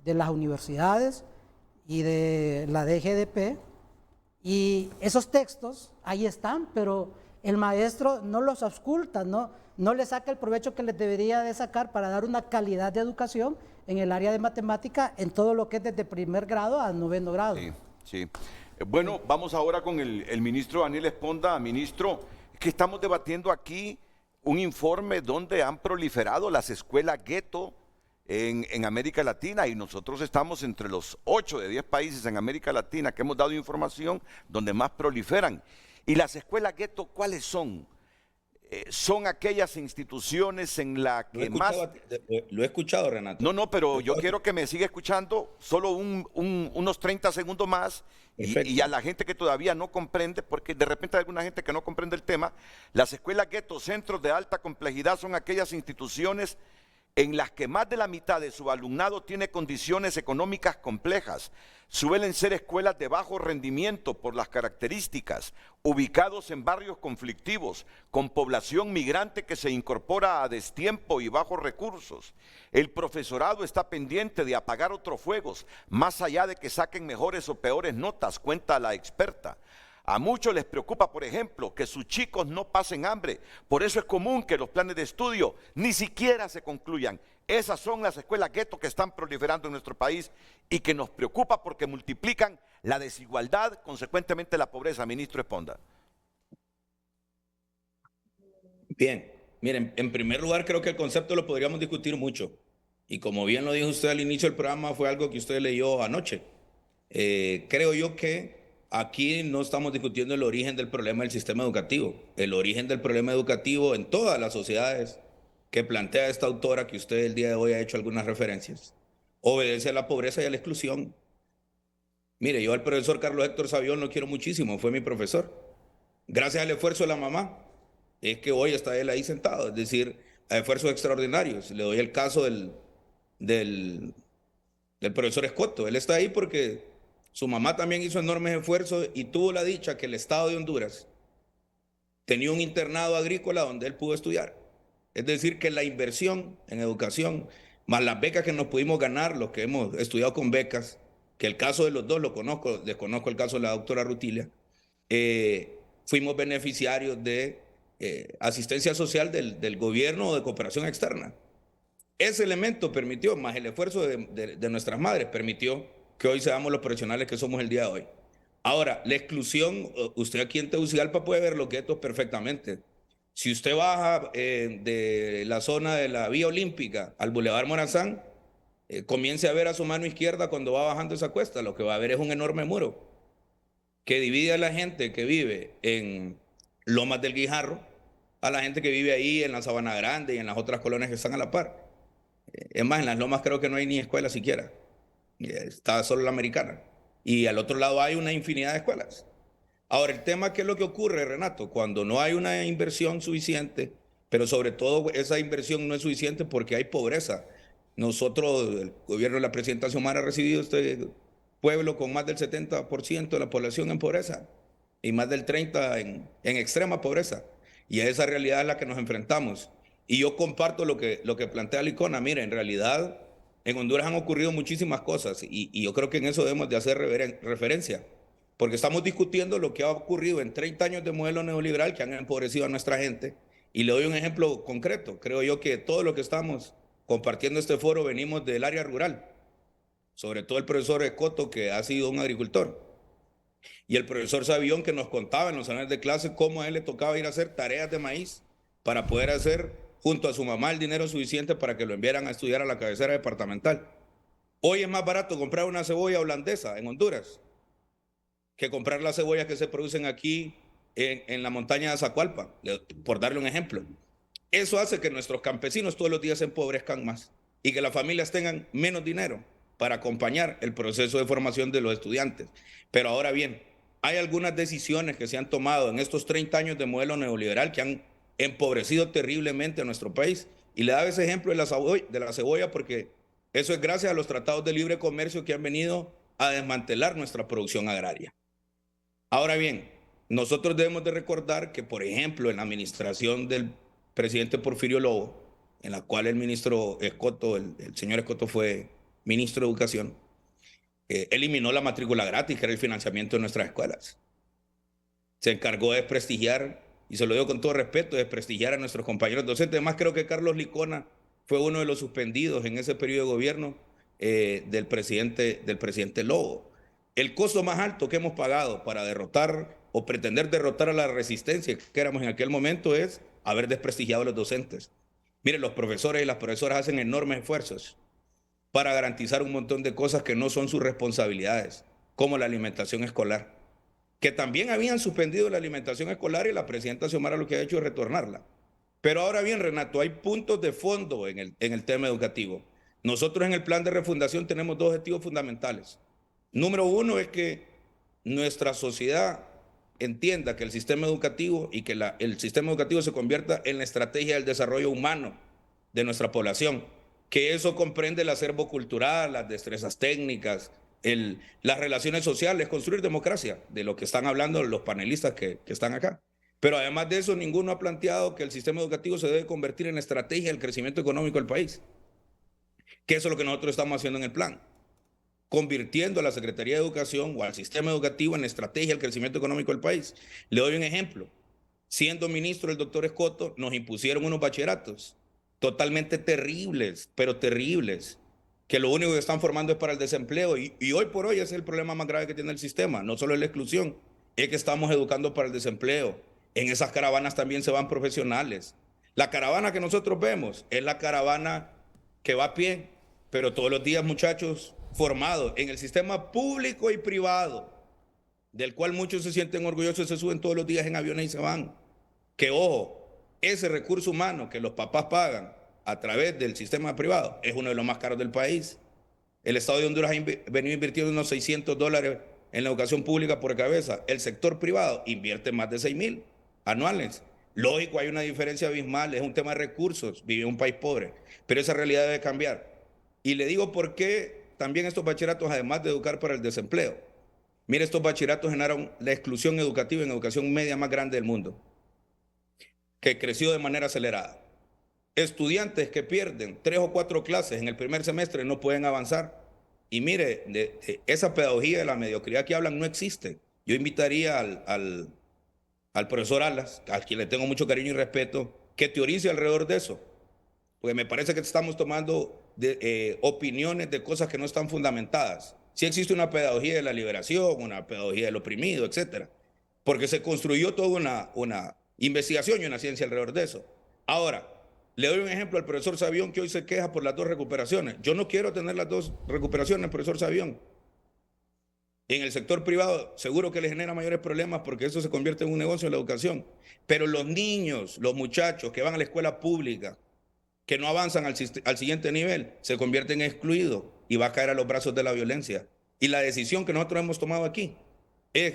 de las universidades y de la DGDP, y esos textos ahí están, pero el maestro no los ausculta, no le saca el provecho que les debería de sacar para dar una calidad de educación en el área de matemática en todo lo que es desde primer grado a 9º grado. Sí, sí. Bueno, vamos ahora con el ministro Daniel Esponda. Ministro, que estamos debatiendo aquí un informe donde han proliferado las escuelas gueto en América Latina, y nosotros estamos entre los 8 de 10 países en América Latina que hemos dado información donde más proliferan. ¿Y las escuelas gueto cuáles son? Son aquellas instituciones en las que más... Lo he escuchado, Renato. No, pero yo quiero que me siga escuchando solo unos 30 segundos más y a la gente que todavía no comprende, porque de repente hay alguna gente que no comprende el tema. Las escuelas gueto, centros de alta complejidad, son aquellas instituciones en las que más de la mitad de su alumnado tiene condiciones económicas complejas. Suelen ser escuelas de bajo rendimiento por las características, ubicados en barrios conflictivos, con población migrante que se incorpora a destiempo y bajos recursos. El profesorado está pendiente de apagar otros fuegos, más allá de que saquen mejores o peores notas, cuenta la experta. A muchos les preocupa, por ejemplo, que sus chicos no pasen hambre. Por eso es común que los planes de estudio ni siquiera se concluyan. Esas son las escuelas gueto que están proliferando en nuestro país y que nos preocupa porque multiplican la desigualdad, consecuentemente la pobreza. Ministro Esponda. Bien, miren, en primer lugar creo que el concepto lo podríamos discutir mucho. Y como bien lo dijo usted al inicio del programa, fue algo que usted leyó anoche. Creo yo que aquí no estamos discutiendo el origen del problema del sistema educativo. El origen del problema educativo en todas las sociedades que plantea esta autora, que usted el día de hoy ha hecho algunas referencias, obedece a la pobreza y a la exclusión. Mire, yo al profesor Carlos Héctor Savión lo quiero muchísimo, fue mi profesor. Gracias al esfuerzo de la mamá, es que hoy está él ahí sentado, es decir, a esfuerzos extraordinarios. Le doy el caso del profesor Escoto. Él está ahí porque su mamá también hizo enormes esfuerzos y tuvo la dicha que el estado de Honduras tenía un internado agrícola donde él pudo estudiar. Es decir, que la inversión en educación, más las becas que nos pudimos ganar, los que hemos estudiado con becas, que el caso de los dos lo conozco, desconozco el caso de la doctora Rutilia, fuimos beneficiarios de asistencia social del gobierno o de cooperación externa. Ese elemento permitió, más el esfuerzo de nuestras madres, permitió que hoy seamos los profesionales que somos el día de hoy. Ahora, la exclusión, usted aquí en Tegucigalpa puede ver los guetos perfectamente. Si usted baja de la zona de la Vía Olímpica al Boulevard Morazán, comience a ver a su mano izquierda cuando va bajando esa cuesta, lo que va a ver es un enorme muro que divide a la gente que vive en Lomas del Guijarro a la gente que vive ahí en la Sabana Grande y en las otras colonias que están a la par. Es más, en las Lomas creo que no hay ni escuela siquiera. Está solo la Americana. Y al otro lado hay una infinidad de escuelas. Ahora, el tema, ¿qué es lo que ocurre, Renato? Cuando no hay una inversión suficiente, pero sobre todo esa inversión no es suficiente porque hay pobreza. Nosotros, el gobierno de la presidenta Xiomara ha recibido este pueblo con más del 70% de la población en pobreza y más del 30% en extrema pobreza. Y a esa realidad es la que nos enfrentamos. Y yo comparto lo que plantea Licona. Mira, en realidad en Honduras han ocurrido muchísimas cosas y yo creo que en eso debemos de hacer referencia, porque estamos discutiendo lo que ha ocurrido en 30 años de modelo neoliberal que han empobrecido a nuestra gente. Y le doy un ejemplo concreto. Creo yo que todo lo que estamos compartiendo este foro venimos del área rural, sobre todo el profesor Escoto, que ha sido un agricultor, y el profesor Sabión, que nos contaba en los salones de clase cómo a él le tocaba ir a hacer tareas de maíz para poder hacer junto a su mamá el dinero suficiente para que lo enviaran a estudiar a la cabecera departamental. Hoy es más barato comprar una cebolla holandesa en Honduras que comprar las cebollas que se producen aquí en la montaña de Azacualpa, por darle un ejemplo. Eso hace que nuestros campesinos todos los días se empobrezcan más y que las familias tengan menos dinero para acompañar el proceso de formación de los estudiantes. Pero ahora bien, hay algunas decisiones que se han tomado en estos 30 años de modelo neoliberal que han empobrecido terriblemente a nuestro país. Y le daba ese ejemplo de la cebolla porque eso es gracias a los tratados de libre comercio que han venido a desmantelar nuestra producción agraria. Ahora bien, nosotros debemos de recordar que, por ejemplo, en la administración del presidente Porfirio Lobo, en la cual el ministro Escoto, el señor Escoto fue ministro de Educación, eliminó la matrícula gratis, que era el financiamiento de nuestras escuelas. Se encargó de desprestigiar, y se lo digo con todo respeto, de desprestigiar a nuestros compañeros docentes. Además, creo que Carlos Licona fue uno de los suspendidos en ese periodo de gobierno del presidente Lobo. El costo más alto que hemos pagado para derrotar o pretender derrotar a la resistencia que éramos en aquel momento es haber desprestigiado a los docentes. Miren, los profesores y las profesoras hacen enormes esfuerzos para garantizar un montón de cosas que no son sus responsabilidades, como la alimentación escolar, que también habían suspendido la alimentación escolar y la presidenta Xiomara lo que ha hecho es retornarla. Pero ahora bien, Renato, hay puntos de fondo en el tema educativo. Nosotros en el plan de refundación tenemos dos objetivos fundamentales. Número uno es que nuestra sociedad entienda que el sistema educativo y que el sistema educativo se convierta en la estrategia del desarrollo humano de nuestra población, que eso comprende el acervo cultural, las destrezas técnicas, las relaciones sociales, construir democracia, de lo que están hablando los panelistas que están acá. Pero además de eso, ninguno ha planteado que el sistema educativo se debe convertir en la estrategia del crecimiento económico del país, que eso es lo que nosotros estamos haciendo en el plan, convirtiendo a la Secretaría de Educación o al sistema educativo en la estrategia del crecimiento económico del país. Le doy un ejemplo. Siendo ministro el doctor Escoto, nos impusieron unos bachilleratos totalmente terribles, pero terribles, que lo único que están formando es para el desempleo. Y hoy por hoy ese es el problema más grave que tiene el sistema. No solo es la exclusión, es que estamos educando para el desempleo. En esas caravanas también se van profesionales. La caravana que nosotros vemos es la caravana que va a pie, pero todos los días muchachos formados en el sistema público y privado, del cual muchos se sienten orgullosos, se suben todos los días en aviones y se van. Que ojo, ese recurso humano que los papás pagan a través del sistema privado es uno de los más caros del país. El Estado de Honduras ha venido invirtiendo unos $600 en la educación pública por cabeza. El sector privado invierte más de 6,000 anuales. Lógico, hay una diferencia abismal, es un tema de recursos, vive en un país pobre, pero esa realidad debe cambiar. Y le digo por qué también estos bachilleratos, además de educar para el desempleo. Mire, estos bachilleratos generaron la exclusión educativa en educación media más grande del mundo, que creció de manera acelerada. estudiantes que pierden 3 o 4 clases en el primer semestre no pueden avanzar. Y mire, esa pedagogía de la mediocridad que hablan no existe. Yo invitaría al profesor Alas, a quien le tengo mucho cariño y respeto, que teorice alrededor de eso. Porque me parece que estamos tomando opiniones de cosas que no están fundamentadas. Sí existe una pedagogía de la liberación, una pedagogía del oprimido, etcétera, porque se construyó toda una investigación y una ciencia alrededor de eso. Ahora, le doy un ejemplo al profesor Savión, que hoy se queja por las 2 recuperaciones. Yo no quiero tener las 2 recuperaciones, profesor Savión. En el sector privado seguro que le genera mayores problemas porque eso se convierte en un negocio en la educación. Pero los niños, los muchachos que van a la escuela pública, que no avanzan al siguiente nivel, se convierten en excluidos y va a caer a los brazos de la violencia. Y la decisión que nosotros hemos tomado aquí es,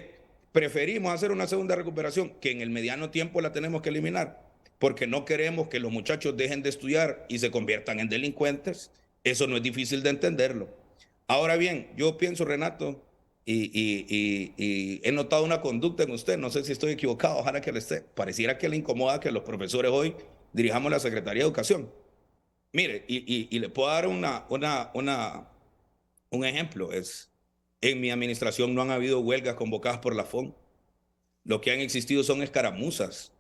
preferimos hacer una segunda recuperación, que en el mediano tiempo la tenemos que eliminar, porque no queremos que los muchachos dejen de estudiar y se conviertan en delincuentes. Eso no es difícil de entenderlo. Ahora bien, yo pienso, Renato, y he notado una conducta en usted, no sé si estoy equivocado, ojalá que le esté, pareciera que le incomoda que los profesores hoy dirijamos la Secretaría de Educación. Mire, y le puedo dar un ejemplo, en mi administración no han habido huelgas convocadas por la FON. Lo que han existido son escaramuzas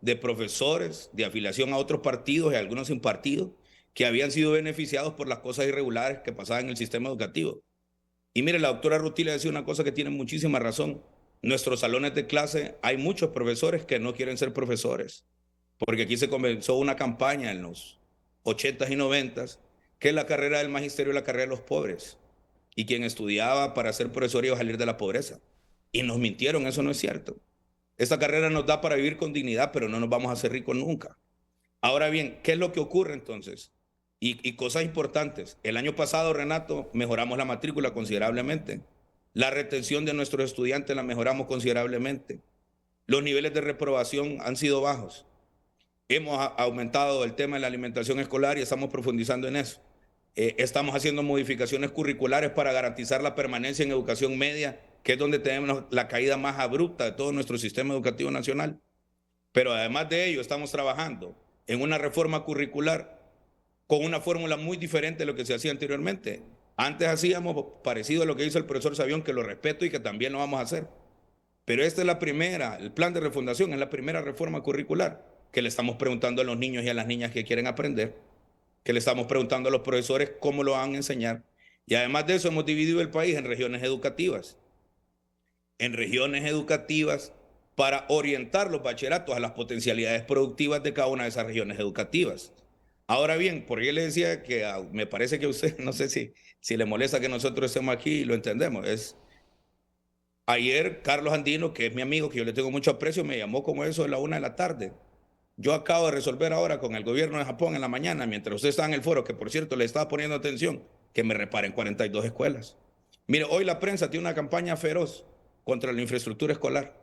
de profesores de afiliación a otros partidos y algunos sin partido que habían sido beneficiados por las cosas irregulares que pasaban en el sistema educativo. Y mire, la doctora Rutilia decía una cosa que tiene muchísima razón. Nuestros salones de clase hay muchos profesores que no quieren ser profesores, porque aquí se comenzó una campaña en los 80s y 90s, que la carrera del magisterio es la carrera de los pobres, y quien estudiaba para ser profesor iba a salir de la pobreza. Y nos mintieron, eso no es cierto. Esta carrera nos da para vivir con dignidad, pero no nos vamos a hacer ricos nunca. Ahora bien, ¿qué es lo que ocurre entonces? Y cosas importantes. El año pasado, Renato, mejoramos la matrícula considerablemente. La retención de nuestros estudiantes la mejoramos considerablemente. Los niveles de reprobación han sido bajos. Hemos aumentado el tema de la alimentación escolar y estamos profundizando en eso. Estamos haciendo modificaciones curriculares para garantizar la permanencia en educación media, que es donde tenemos la caída más abrupta de todo nuestro sistema educativo nacional. Pero además de ello, estamos trabajando en una reforma curricular con una fórmula muy diferente de lo que se hacía anteriormente. Antes hacíamos parecido a lo que hizo el profesor Savión, que lo respeto y que también lo vamos a hacer. Pero esta es la primera, el plan de refundación es la primera reforma curricular que le estamos preguntando a los niños y a las niñas que quieren aprender, que le estamos preguntando a los profesores cómo lo van a enseñar. Y además de eso hemos dividido el país en regiones educativas. En regiones educativas para orientar los bachilleratos a las potencialidades productivas de cada una de esas regiones educativas. Ahora bien, por ahí le decía que me parece que a usted, no sé si le molesta que nosotros estemos aquí y lo entendemos. Ayer Carlos Andino, que es mi amigo, que yo le tengo mucho aprecio, me llamó como eso de la 1 de la tarde. Yo acabo de resolver ahora con el gobierno de Japón en la mañana, mientras usted está en el foro, que por cierto le estaba poniendo atención, que me reparen 42 escuelas. Mire, hoy la prensa tiene una campaña feroz contra la infraestructura escolar.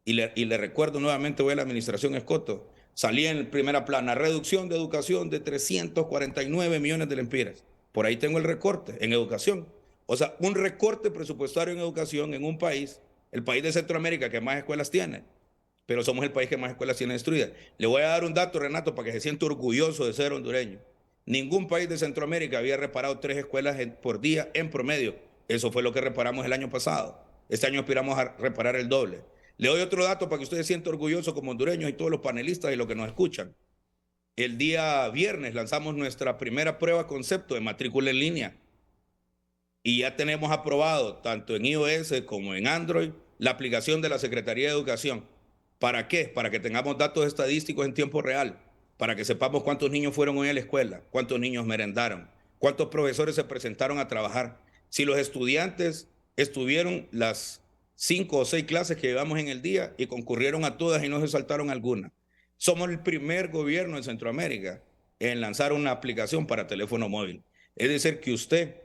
Y le recuerdo nuevamente, voy a la administración Escoto, salí en primera plana, reducción de educación de 349 millones de lempiras. Por ahí tengo el recorte en educación. O sea, un recorte presupuestario en educación en un país, el país de Centroamérica que más escuelas tiene, pero somos el país que más escuelas tiene destruidas. Le voy a dar un dato, Renato, para que se sienta orgulloso de ser hondureño. Ningún país de Centroamérica había reparado 3 escuelas por día en promedio. Eso fue lo que reparamos el año pasado. Este año aspiramos a reparar el doble. Le doy otro dato para que ustedes se sientan orgullosos como hondureños y todos los panelistas y los que nos escuchan. El día viernes lanzamos nuestra primera prueba concepto de matrícula en línea. Y ya tenemos aprobado, tanto en iOS como en Android, la aplicación de la Secretaría de Educación. ¿Para qué? Para que tengamos datos estadísticos en tiempo real, para que sepamos cuántos niños fueron hoy a la escuela, cuántos niños merendaron, cuántos profesores se presentaron a trabajar, si los estudiantes estuvieron las 5 o 6 clases que llevamos en el día y concurrieron a todas y no se saltaron alguna. Somos el primer gobierno en Centroamérica en lanzar una aplicación para teléfono móvil. Es decir, que usted,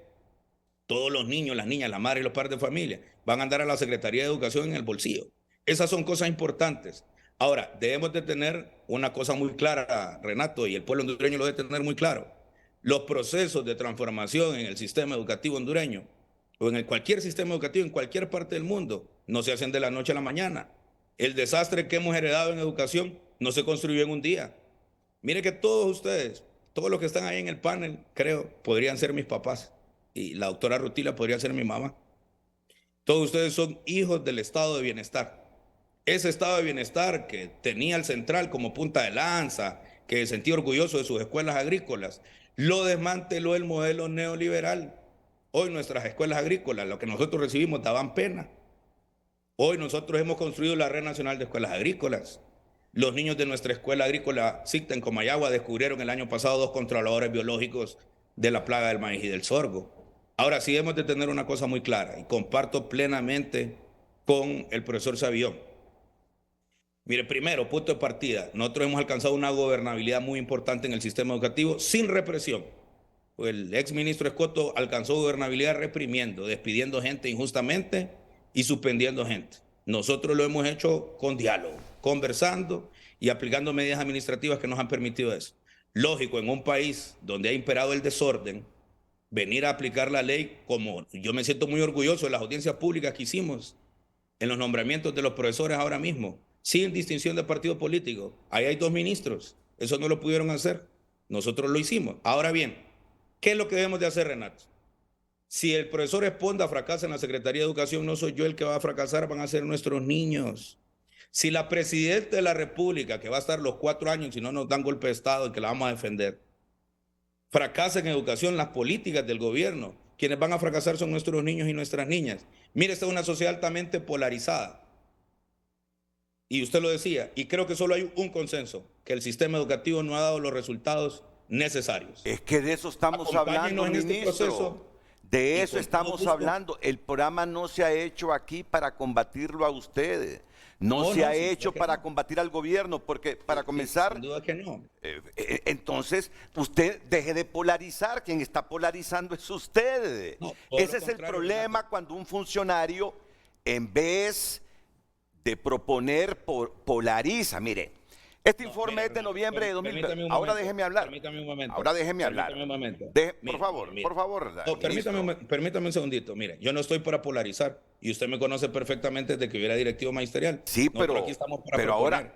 todos los niños, las niñas, la madre y los padres de familia van a andar a la Secretaría de Educación en el bolsillo. Esas son cosas importantes. Ahora, debemos de tener una cosa muy clara, Renato, y el pueblo hondureño lo debe tener muy claro. Los procesos de transformación en el sistema educativo hondureño o en cualquier sistema educativo en cualquier parte del mundo no se hacen de la noche a la mañana. El desastre que hemos heredado en educación no se construyó en un día. Mire que todos ustedes, todos los que están ahí en el panel, creo, podrían ser mis papás. Y la doctora Rutila podría ser mi mamá. Todos ustedes son hijos del estado de bienestar. Ese estado de bienestar que tenía el Central como punta de lanza, que se sentía orgulloso de sus escuelas agrícolas, lo desmanteló el modelo neoliberal. Hoy nuestras escuelas agrícolas, lo que nosotros recibimos, daban pena. Hoy nosotros hemos construido la Red Nacional de Escuelas Agrícolas. Los niños de nuestra escuela agrícola SICTA en Comayagua descubrieron el año pasado 2 controladores biológicos de la plaga del maíz y del sorgo. Ahora sí hemos de tener una cosa muy clara y comparto plenamente con el profesor Savión. Mire, primero, punto de partida, nosotros hemos alcanzado una gobernabilidad muy importante en el sistema educativo sin represión. El ex ministro Escoto alcanzó gobernabilidad reprimiendo, despidiendo gente injustamente y suspendiendo gente. Nosotros lo hemos hecho con diálogo, conversando y aplicando medidas administrativas que nos han permitido eso. Lógico, en un país donde ha imperado el desorden, venir a aplicar la ley, como yo me siento muy orgulloso de las audiencias públicas que hicimos en los nombramientos de los profesores ahora mismo, sin distinción de partido político. Ahí hay 2 ministros, eso no lo pudieron hacer, nosotros lo hicimos. Ahora bien, ¿qué es lo que debemos de hacer, Renato? Si el profesor Esponda fracasa en la Secretaría de Educación, no soy yo el que va a fracasar, van a ser nuestros niños. Si la presidenta de la República, que va a estar los 4 años, si no nos dan golpe de Estado y que la vamos a defender, fracasa en educación, las políticas del gobierno, quienes van a fracasar son nuestros niños y nuestras niñas. Mire, esta es una sociedad altamente polarizada. Y usted lo decía, y creo que solo hay un consenso, que el sistema educativo no ha dado los resultados necesarios. Es que de eso estamos hablando, en este ministro. proceso. De eso estamos hablando. El programa no se ha hecho aquí para combatirlo a ustedes. No se ha hecho para combatir al gobierno, porque para comenzar, sin duda que no. Entonces usted deje de polarizar. Quien está polarizando es usted. No, ese es el problema cuando un funcionario, en vez de proponer, polariza. Mire, este informe es de noviembre de 2020. Ahora déjeme hablar. Permítame un momento. Ahora déjeme hablar. Permítame un momento. Por favor. No, permítame un segundito. Mire, yo no estoy para polarizar y usted me conoce perfectamente desde que yo era directivo magisterial. Sí, pero aquí estamos para proponer.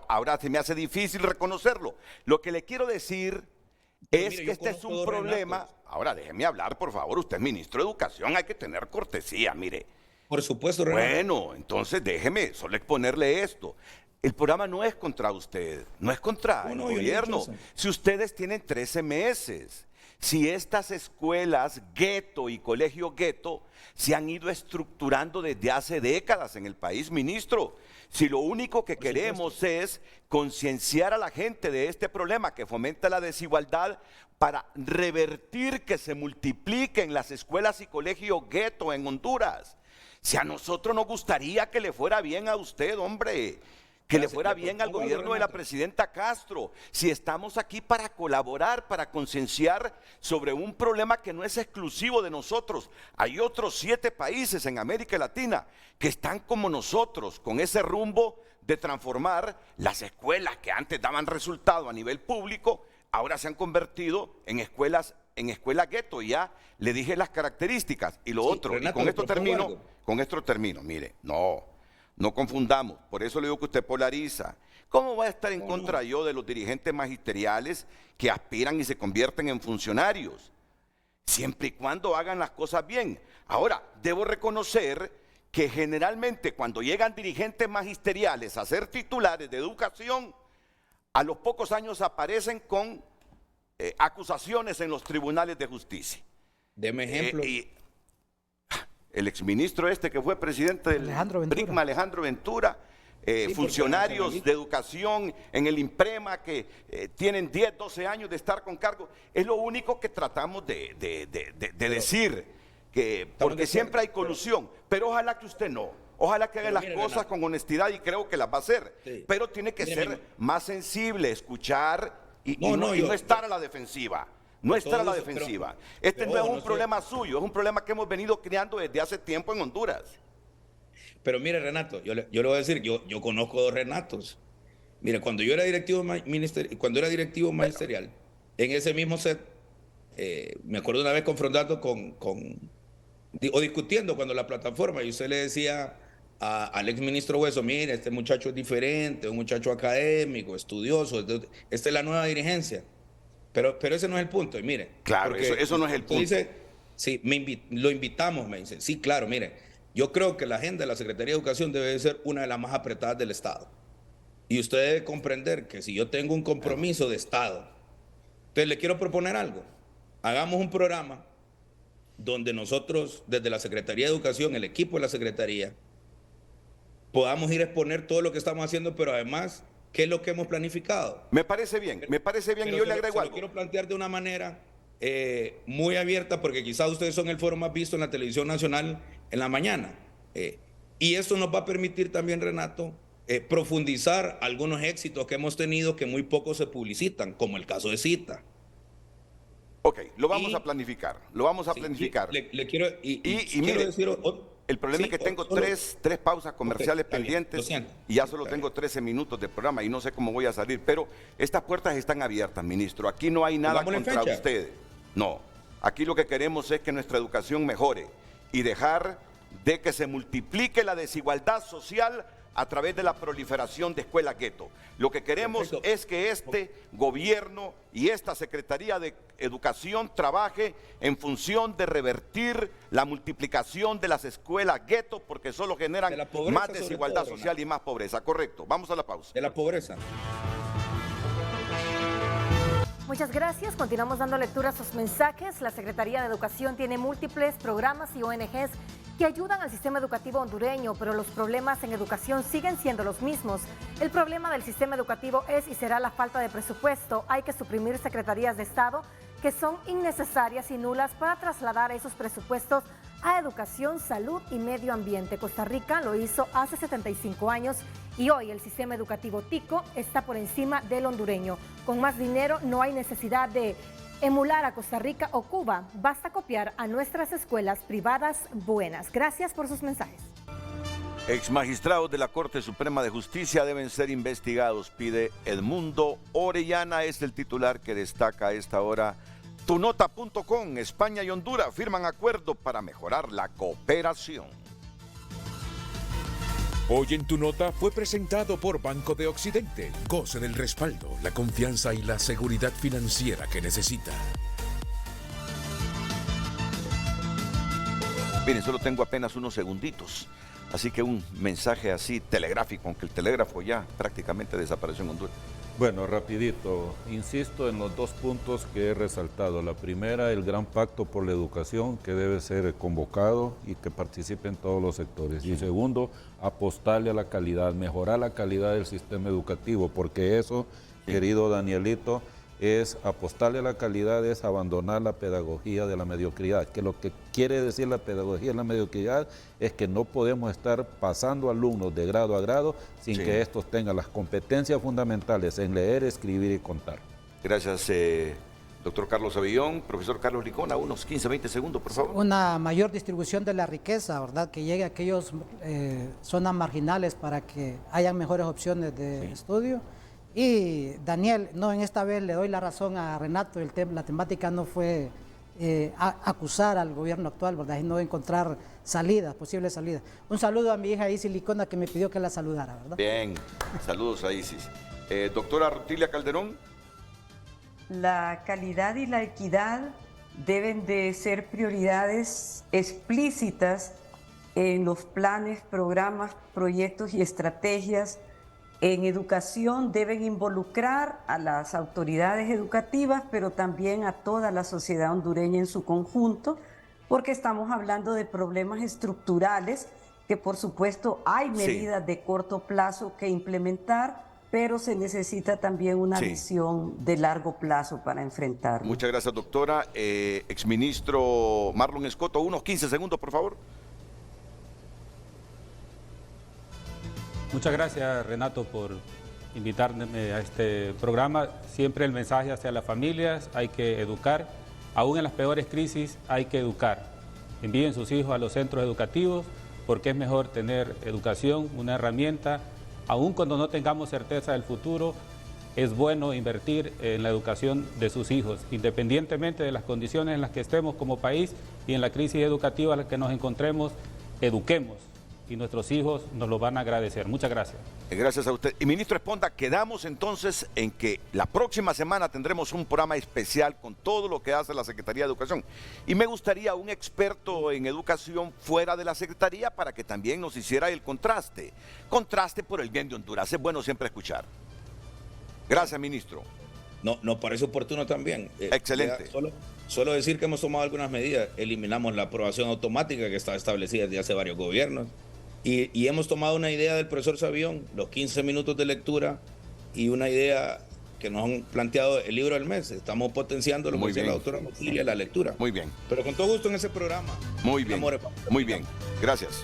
ahora se me hace difícil reconocerlo. Lo que le quiero decir es mire, que este es un problema. Renatos. Ahora déjeme hablar, por favor. Usted es ministro de Educación, hay que tener cortesía, mire. Por supuesto, Renato. Bueno, entonces déjeme solo exponerle esto. El programa no es contra usted, no es contra el gobierno. Si ustedes tienen 13 meses, si estas escuelas gueto y colegio gueto se han ido estructurando desde hace décadas en el país, ministro, si lo único que queremos es concienciar a la gente de este problema que fomenta la desigualdad para revertir que se multipliquen las escuelas y colegios gueto en Honduras. Si a nosotros nos gustaría que le fuera bien a usted, hombre, que le fuera bien al gobierno de la presidenta Castro. Si estamos aquí para colaborar, para concienciar sobre un problema que no es exclusivo de nosotros. Hay otros 7 países en América Latina que están como nosotros, con ese rumbo de transformar las escuelas que antes daban resultado a nivel público, ahora se han convertido en escuelas gueto. Ya le dije las características. Y lo otro, Renato, y con esto termino, mire, no confundamos, por eso le digo que usted polariza. ¿Cómo va a estar en contra yo de los dirigentes magisteriales que aspiran y se convierten en funcionarios? Siempre y cuando hagan las cosas bien. Ahora, debo reconocer que generalmente cuando llegan dirigentes magisteriales a ser titulares de educación, a los pocos años aparecen con acusaciones en los tribunales de justicia. Deme ejemplos. El exministro que fue presidente del PRICMA, Alejandro Ventura, funcionarios de educación en el IMPREMA que tienen 10, 12 años de estar con cargo. Es lo único que tratamos de decir, porque siempre hay colusión, pero ojalá que usted no. Ojalá que haga las cosas con honestidad y creo que las va a hacer, pero tiene que ser más sensible, escuchar y no estar a la defensiva. No estar a la defensiva. Este no es un problema suyo, es un problema que hemos venido creando desde hace tiempo en Honduras. Pero mire, Renato, yo le voy a decir, yo conozco 2 Renatos. Mire, cuando yo era directivo magisterial, en ese mismo set, me acuerdo una vez confrontando o discutiendo cuando la plataforma, y usted le decía al exministro Hueso, mire, este muchacho es diferente, un muchacho académico, estudioso, esta es la nueva dirigencia. Pero ese no es el punto, y mire. Claro, eso no es el punto. Dice, sí, lo invitamos, me dice. Sí, claro, mire, yo creo que la agenda de la Secretaría de Educación debe ser una de las más apretadas del Estado. Y usted debe comprender que si yo tengo un compromiso de Estado, entonces le quiero proponer algo. Hagamos un programa donde nosotros, desde la Secretaría de Educación, el equipo de la Secretaría, podamos ir a exponer todo lo que estamos haciendo, pero además, ¿qué es lo que hemos planificado? Me parece bien, y yo le agrego algo. Lo quiero plantear de una manera muy abierta, porque quizás ustedes son el foro más visto en la televisión nacional en la mañana. Y esto nos va a permitir también, Renato, profundizar algunos éxitos que hemos tenido que muy poco se publicitan, como el caso de Cita. Ok, lo vamos a planificar, Le quiero, quiero mire, decir... el problema es que tengo tres pausas comerciales pendientes y ya solo tengo 13 minutos de programa y no sé cómo voy a salir, pero estas puertas están abiertas, ministro. Aquí no hay nada contra usted. No, aquí lo que queremos es que nuestra educación mejore y dejar de que se multiplique la desigualdad social a través de la proliferación de escuelas gueto. Lo que queremos es que este gobierno y esta Secretaría de Educación trabaje en función de revertir la multiplicación de las escuelas gueto, porque solo generan más desigualdad social y más pobreza. Correcto. Vamos a la pausa. De la pobreza. Muchas gracias. Continuamos dando lectura a sus mensajes. La Secretaría de Educación tiene múltiples programas y ONGs que ayudan al sistema educativo hondureño, pero los problemas en educación siguen siendo los mismos. El problema del sistema educativo es y será la falta de presupuesto. Hay que suprimir secretarías de Estado que son innecesarias y nulas para trasladar esos presupuestos a educación, salud y medio ambiente. Costa Rica lo hizo hace 75 años y hoy el sistema educativo tico está por encima del hondureño. Con más dinero no hay necesidad de emular a Costa Rica o Cuba, basta copiar a nuestras escuelas privadas buenas. Gracias por sus mensajes. Exmagistrados de la Corte Suprema de Justicia deben ser investigados, pide Edmundo Orellana, es el titular que destaca a esta hora. Tunota.com, España y Honduras firman acuerdo para mejorar la cooperación. Hoy en Tu Nota fue presentado por Banco de Occidente. Goce del respaldo, la confianza y la seguridad financiera que necesita. Miren, solo tengo apenas unos segunditos, así que un mensaje así telegráfico, aunque el telégrafo ya prácticamente desapareció en Honduras. Bueno, rapidito, insisto en los dos puntos que he resaltado. La primera, el gran pacto por la educación que debe ser convocado y que participen todos los sectores. Y segundo, apostarle a la calidad, mejorar la calidad del sistema educativo, porque eso, querido Danielito, es apostarle a la calidad, es abandonar la pedagogía de la mediocridad, que lo que quiere decir la pedagogía de la mediocridad es que no podemos estar pasando alumnos de grado a grado sin que estos tengan las competencias fundamentales en leer, escribir y contar. Gracias, doctor Carlos Avillón. Profesor Carlos Licona, unos 15, 20 segundos, por favor. Una mayor distribución de la riqueza, ¿verdad? Que llegue a aquellas zonas marginales para que hayan mejores opciones de estudio. Y Daniel, no, en esta vez le doy la razón a Renato, la temática no fue acusar al gobierno actual, ¿verdad? Sino encontrar salidas, posibles salidas. Un saludo a mi hija Isis Licona que me pidió que la saludara, ¿verdad? Bien, saludos a Isis. Doctora Rutilia Calderón. La calidad y la equidad deben de ser prioridades explícitas en los planes, programas, proyectos y estrategias. En educación deben involucrar a las autoridades educativas, pero también a toda la sociedad hondureña en su conjunto, porque estamos hablando de problemas estructurales que por supuesto hay medidas de corto plazo que implementar, pero se necesita también una visión de largo plazo para enfrentarlo. Muchas gracias, doctora. Exministro Marlon Escoto, unos 15 segundos, por favor. Muchas gracias, Renato, por invitarme a este programa. Siempre el mensaje hacia las familias, hay que educar. Aún en las peores crisis hay que educar. Envíen sus hijos a los centros educativos porque es mejor tener educación, una herramienta. Aún cuando no tengamos certeza del futuro, es bueno invertir en la educación de sus hijos, independientemente de las condiciones en las que estemos como país y en la crisis educativa en la que nos encontremos, eduquemos. y nuestros hijos nos lo van a agradecer. Muchas gracias. Gracias a usted. Y ministro Esponda, quedamos entonces en que la próxima semana tendremos un programa especial con todo lo que hace la Secretaría de Educación. Y me gustaría un experto en educación fuera de la Secretaría para que también nos hiciera el contraste. Contraste por el bien de Honduras. Es bueno siempre escuchar. Gracias, ministro. No, nos parece oportuno también. Excelente. Solo decir que hemos tomado algunas medidas. Eliminamos la aprobación automática que estaba establecida desde hace varios gobiernos. Y hemos tomado una idea del profesor Savión, los 15 minutos de lectura, y una idea que nos han planteado el libro del mes. Estamos potenciando lo que dice la doctora Mutilia, la lectura. Muy bien. Pero con todo gusto en ese programa. Muy bien. Muy bien. Gracias.